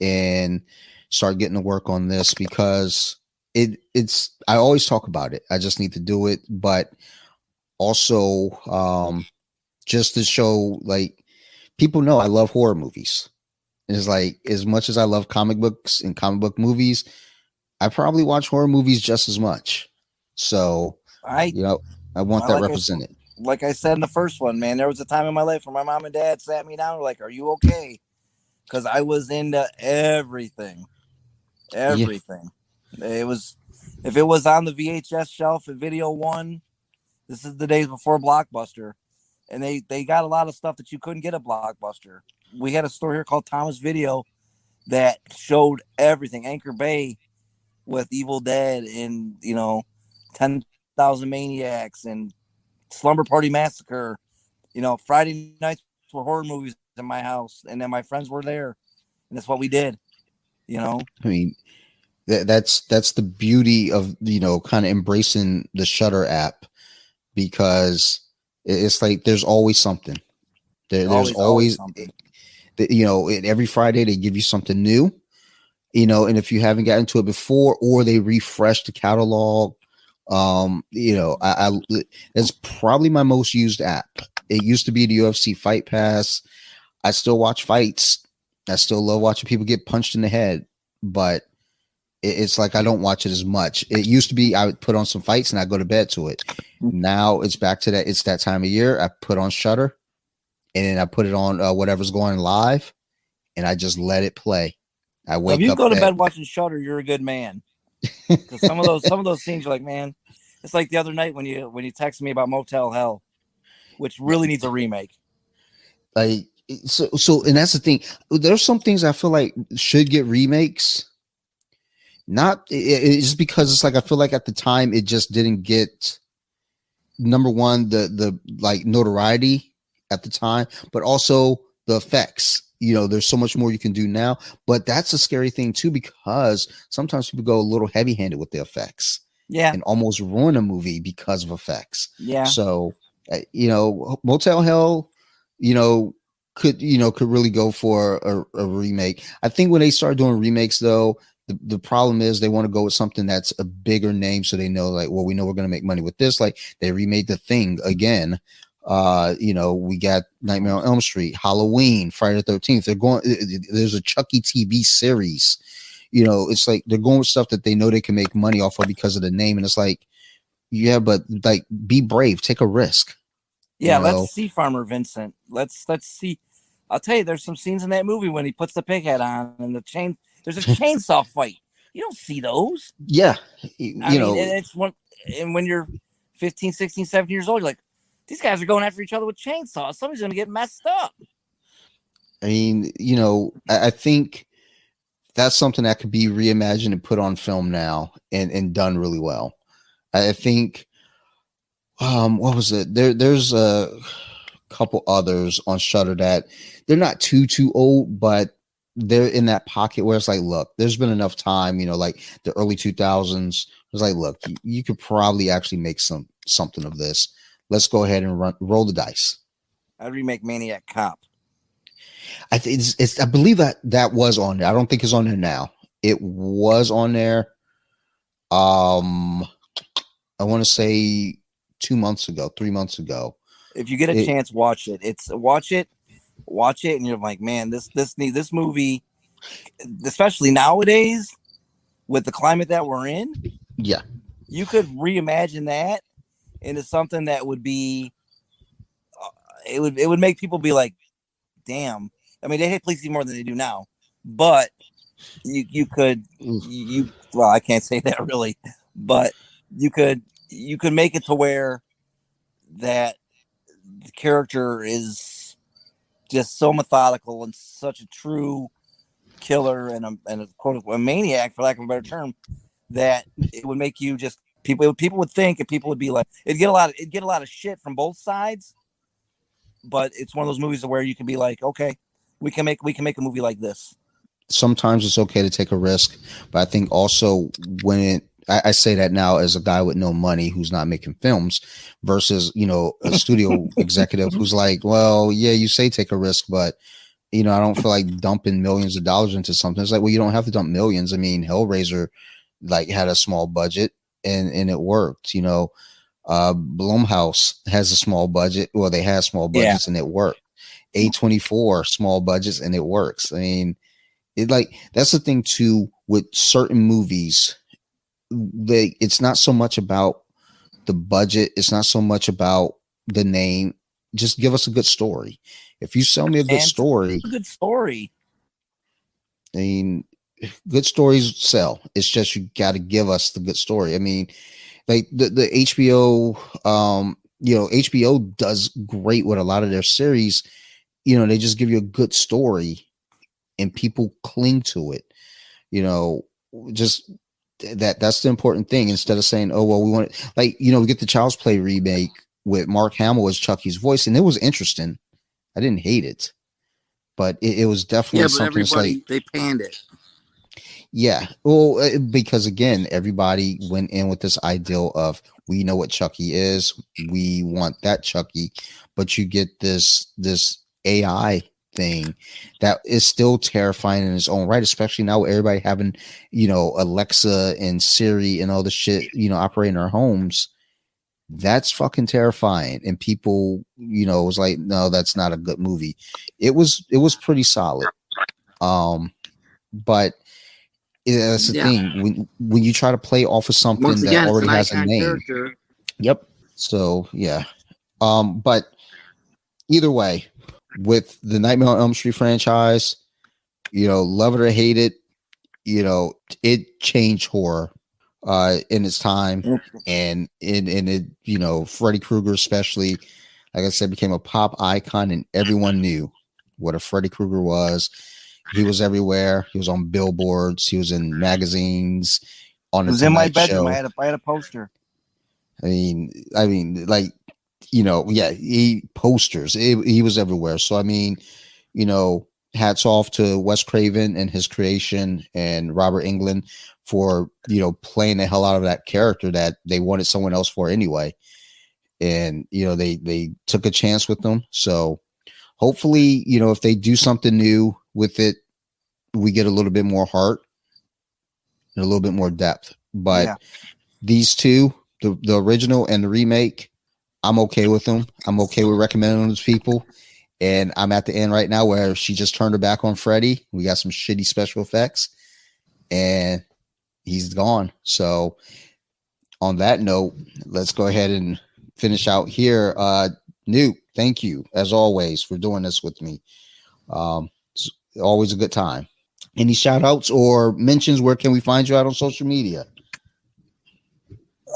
Speaker 2: and start getting to work on this, because it's I always talk about it. I just need to do it, but also just to show, like, people know I love horror movies. And it's like, as much as I love comic books and comic book movies, I probably watch horror movies just as much. So I want that represented.
Speaker 3: Like I said in the first one, man, there was a time in my life where my mom and dad sat me down and were like, "Are you okay?" Because I was into everything. It was, if it was on the VHS shelf at Video One, this is the days before Blockbuster, and they got a lot of stuff that you couldn't get at Blockbuster. We had a store here called Thomas Video that showed everything. Anchor Bay with Evil Dead and 10,000 Maniacs and Slumber Party Massacre. Friday nights were horror movies in my house, and then my friends were there, and that's what we did.
Speaker 2: I mean, that's the beauty of kind of embracing the Shudder app, because it's like there's always something. There's always something. Every Friday they give you something new. And if you haven't gotten to it before, or they refresh the catalog, it's probably my most used app. It used to be the UFC Fight Pass. I still watch fights. I still love watching people get punched in the head, but it's like I don't watch it as much. It used to be I would put on some fights and I go to bed to it. Now it's back to that. It's that time of year. I put on Shudder, and then I put it on whatever's going live, and I just let it play. I wake up.
Speaker 3: If you go to bed watching Shudder, you're a good man. Because some of those scenes, you're like, man, it's like the other night when you texted me about Motel Hell, which really needs a remake.
Speaker 2: Like so, and that's the thing. There's some things I feel like should get remakes. It's because it's like I feel like at the time it just didn't get, number one, the like notoriety at the time, but also the effects. There's so much more you can do now, but that's a scary thing too, because sometimes people go a little heavy-handed with the effects, and almost ruin a movie because of effects. So Motel Hell could really go for a remake. I think when they start doing remakes, though, the problem is they want to go with something that's a bigger name, so they know, like, well, we know we're going to make money with this. Like, they remade The Thing again. We got Nightmare on Elm Street, Halloween, Friday the 13th. There's a Chucky TV series. It's like they're going with stuff that they know they can make money off of because of the name. And it's like, yeah, but like, be brave, take a risk.
Speaker 3: Let's see Farmer Vincent. Let's see. I'll tell you, there's some scenes in that movie when he puts the pig head on and there's a chainsaw fight. You don't see those.
Speaker 2: Yeah.
Speaker 3: I mean, it's one, and when you're 15, 16, 17 years old, you're like, these guys are going after each other with chainsaws. Somebody's going to get messed up.
Speaker 2: I mean, I think that's something that could be reimagined and put on film now and done really well. I think, what was it? There's a couple others on Shudder that they're not too old, but they're in that pocket where it's like, look, there's been enough time, like the early 2000s. It's like, look, you could probably actually make something of this. Let's go ahead and roll the dice.
Speaker 3: I'd remake Maniac Cop.
Speaker 2: I believe that was on there. I don't think it's on there now. It was on there. I want to say 2 months ago, 3 months ago.
Speaker 3: If you get a chance, watch it. Watch it, and you're like, man, this movie, especially nowadays with the climate that we're in.
Speaker 2: Yeah,
Speaker 3: you could reimagine that into something that would be, it would make people be like, damn. I mean, they hate police more than they do now, but you could, well, I can't say that really, but you could make it to where that the character is just so methodical and such a true killer and a quote unquote a maniac, for lack of a better term, that it would make you just people would think, and people would be like, it'd get a lot of shit from both sides, but it's one of those movies where you can be like, okay, we can make a movie like this.
Speaker 2: Sometimes it's okay to take a risk, but I think also when I say that now as a guy with no money who's not making films versus, a studio executive who's like, well, yeah, you say take a risk, but I don't feel like dumping millions of dollars into something. It's like, well, you don't have to dump millions. I mean, Hellraiser like had a small budget and it worked, Blumhouse has a small budget. Well, they had small budgets and it worked. A24 small budgets and it works. I mean, that's the thing too with certain movies. It's not so much about the budget. It's not so much about the name. Just give us a good story. If you sell me a good story, I mean, good stories sell. It's just, you got to give us the good story. I mean, like the HBO, HBO does great with a lot of their series. They just give you a good story and people cling to it. Just that's the important thing. Instead of saying, oh well, we want like, we get the Child's Play remake with Mark Hamill as Chucky's voice, and it was interesting. I didn't hate it, but it was definitely
Speaker 3: but
Speaker 2: something that's like,
Speaker 3: they panned it.
Speaker 2: yeah, well, because again, everybody went in with this ideal of, we know what Chucky is, we want that Chucky, but you get this AI thing that is still terrifying in its own right, especially now with everybody having, Alexa and Siri and all the shit, operating our homes. That's fucking terrifying. And people, was like, no, that's not a good movie. It was pretty solid. But that's the thing. When you try to play off of something that already has a name. Character. Yep. So yeah. But either way, with the Nightmare on Elm Street franchise, love it or hate it, it changed horror in its time, and it, Freddy Krueger especially, like I said, became a pop icon, and everyone knew what a Freddy Krueger was. He was everywhere. He was on billboards. He was in magazines. On the Tonight Show. He was in my bedroom.
Speaker 3: I had a poster.
Speaker 2: I mean, like, he posters. He was everywhere. So I mean, hats off to Wes Craven and his creation, and Robert Englund for playing the hell out of that character that they wanted someone else for anyway. And they took a chance with them. So hopefully, if they do something new with it, we get a little bit more heart and a little bit more depth. But these two, the original and the remake, I'm okay with them. I'm okay with recommending them to people. And I'm at the end right now where she just turned her back on Freddy. We got some shitty special effects, and he's gone. So on that note, let's go ahead and finish out here. Newt, thank you as always for doing this with me. It's always a good time. Any shout outs or mentions? Where can we find you out on social media?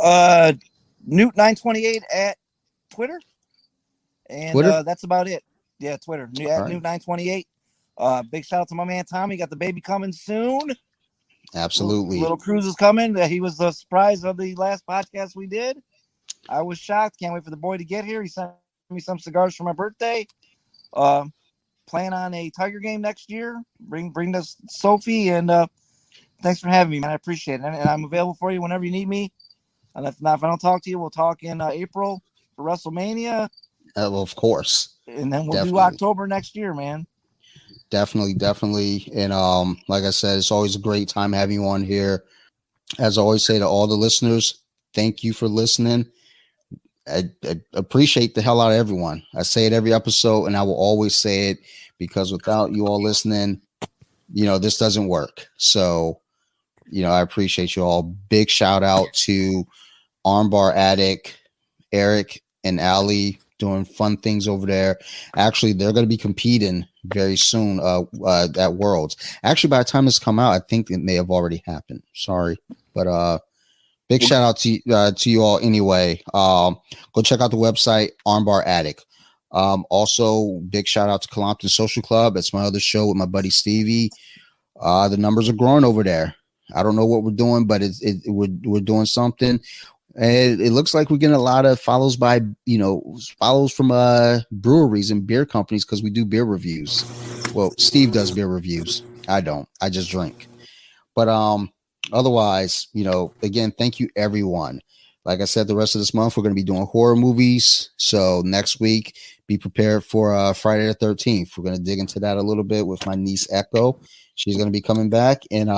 Speaker 3: Newt928 at Twitter. And that's about it. Yeah, Twitter. At Newt928. Big shout out to my man Tommy. Got the baby coming soon.
Speaker 2: Absolutely.
Speaker 3: Little Cruz is coming. He was the surprise of the last podcast we did. I was shocked. Can't wait for the boy to get here. He sent me some cigars for my birthday. Plan on a Tiger game next year. Bring this Sophie, and thanks for having me, man. I appreciate it. And I'm available for you whenever you need me. And if I don't talk to you, we'll talk in April for WrestleMania.
Speaker 2: Well, of course.
Speaker 3: And then we'll do October next year, man.
Speaker 2: Definitely. And like I said, it's always a great time having you on here. As I always say to all the listeners, thank you for listening. I appreciate the hell out of everyone. I say it every episode, and I will always say it, because without you all listening, this doesn't work. So, I appreciate you all. Big shout out to Armbar Addict, Eric and Ali, doing fun things over there. Actually, they're going to be competing very soon at Worlds. Actually, by the time this come out, I think it may have already happened. Sorry, but big shout out to you all anyway. Go check out the website, Armbar Addict. Also, big shout out to Colompton Social Club. It's my other show with my buddy Stevie. The numbers are growing over there. I don't know what we're doing, but we're doing something. And it looks like we're getting a lot of follows from breweries and beer companies, because we do beer reviews. Well, Steve does beer reviews. I don't. I just drink. But otherwise, again, thank you everyone. Like I said, the rest of this month we're going to be doing horror movies. So next week, be prepared for Friday the 13th. We're going to dig into that a little bit with my niece Echo. She's going to be coming back. And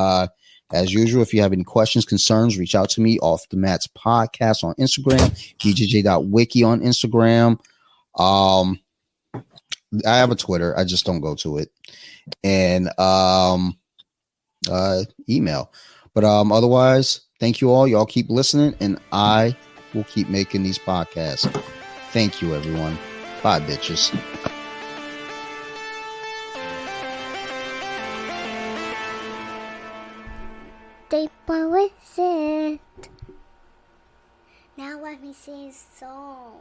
Speaker 2: as usual, if you have any questions, concerns, reach out to me, Off the Mats Podcast on Instagram, bjj.wiki on Instagram. I have a Twitter. I just don't go to it. And email. But otherwise, thank you all. Y'all keep listening, and I will keep making these podcasts. Thank you, everyone. Bye, bitches.
Speaker 1: They were it. Now let me sing a song.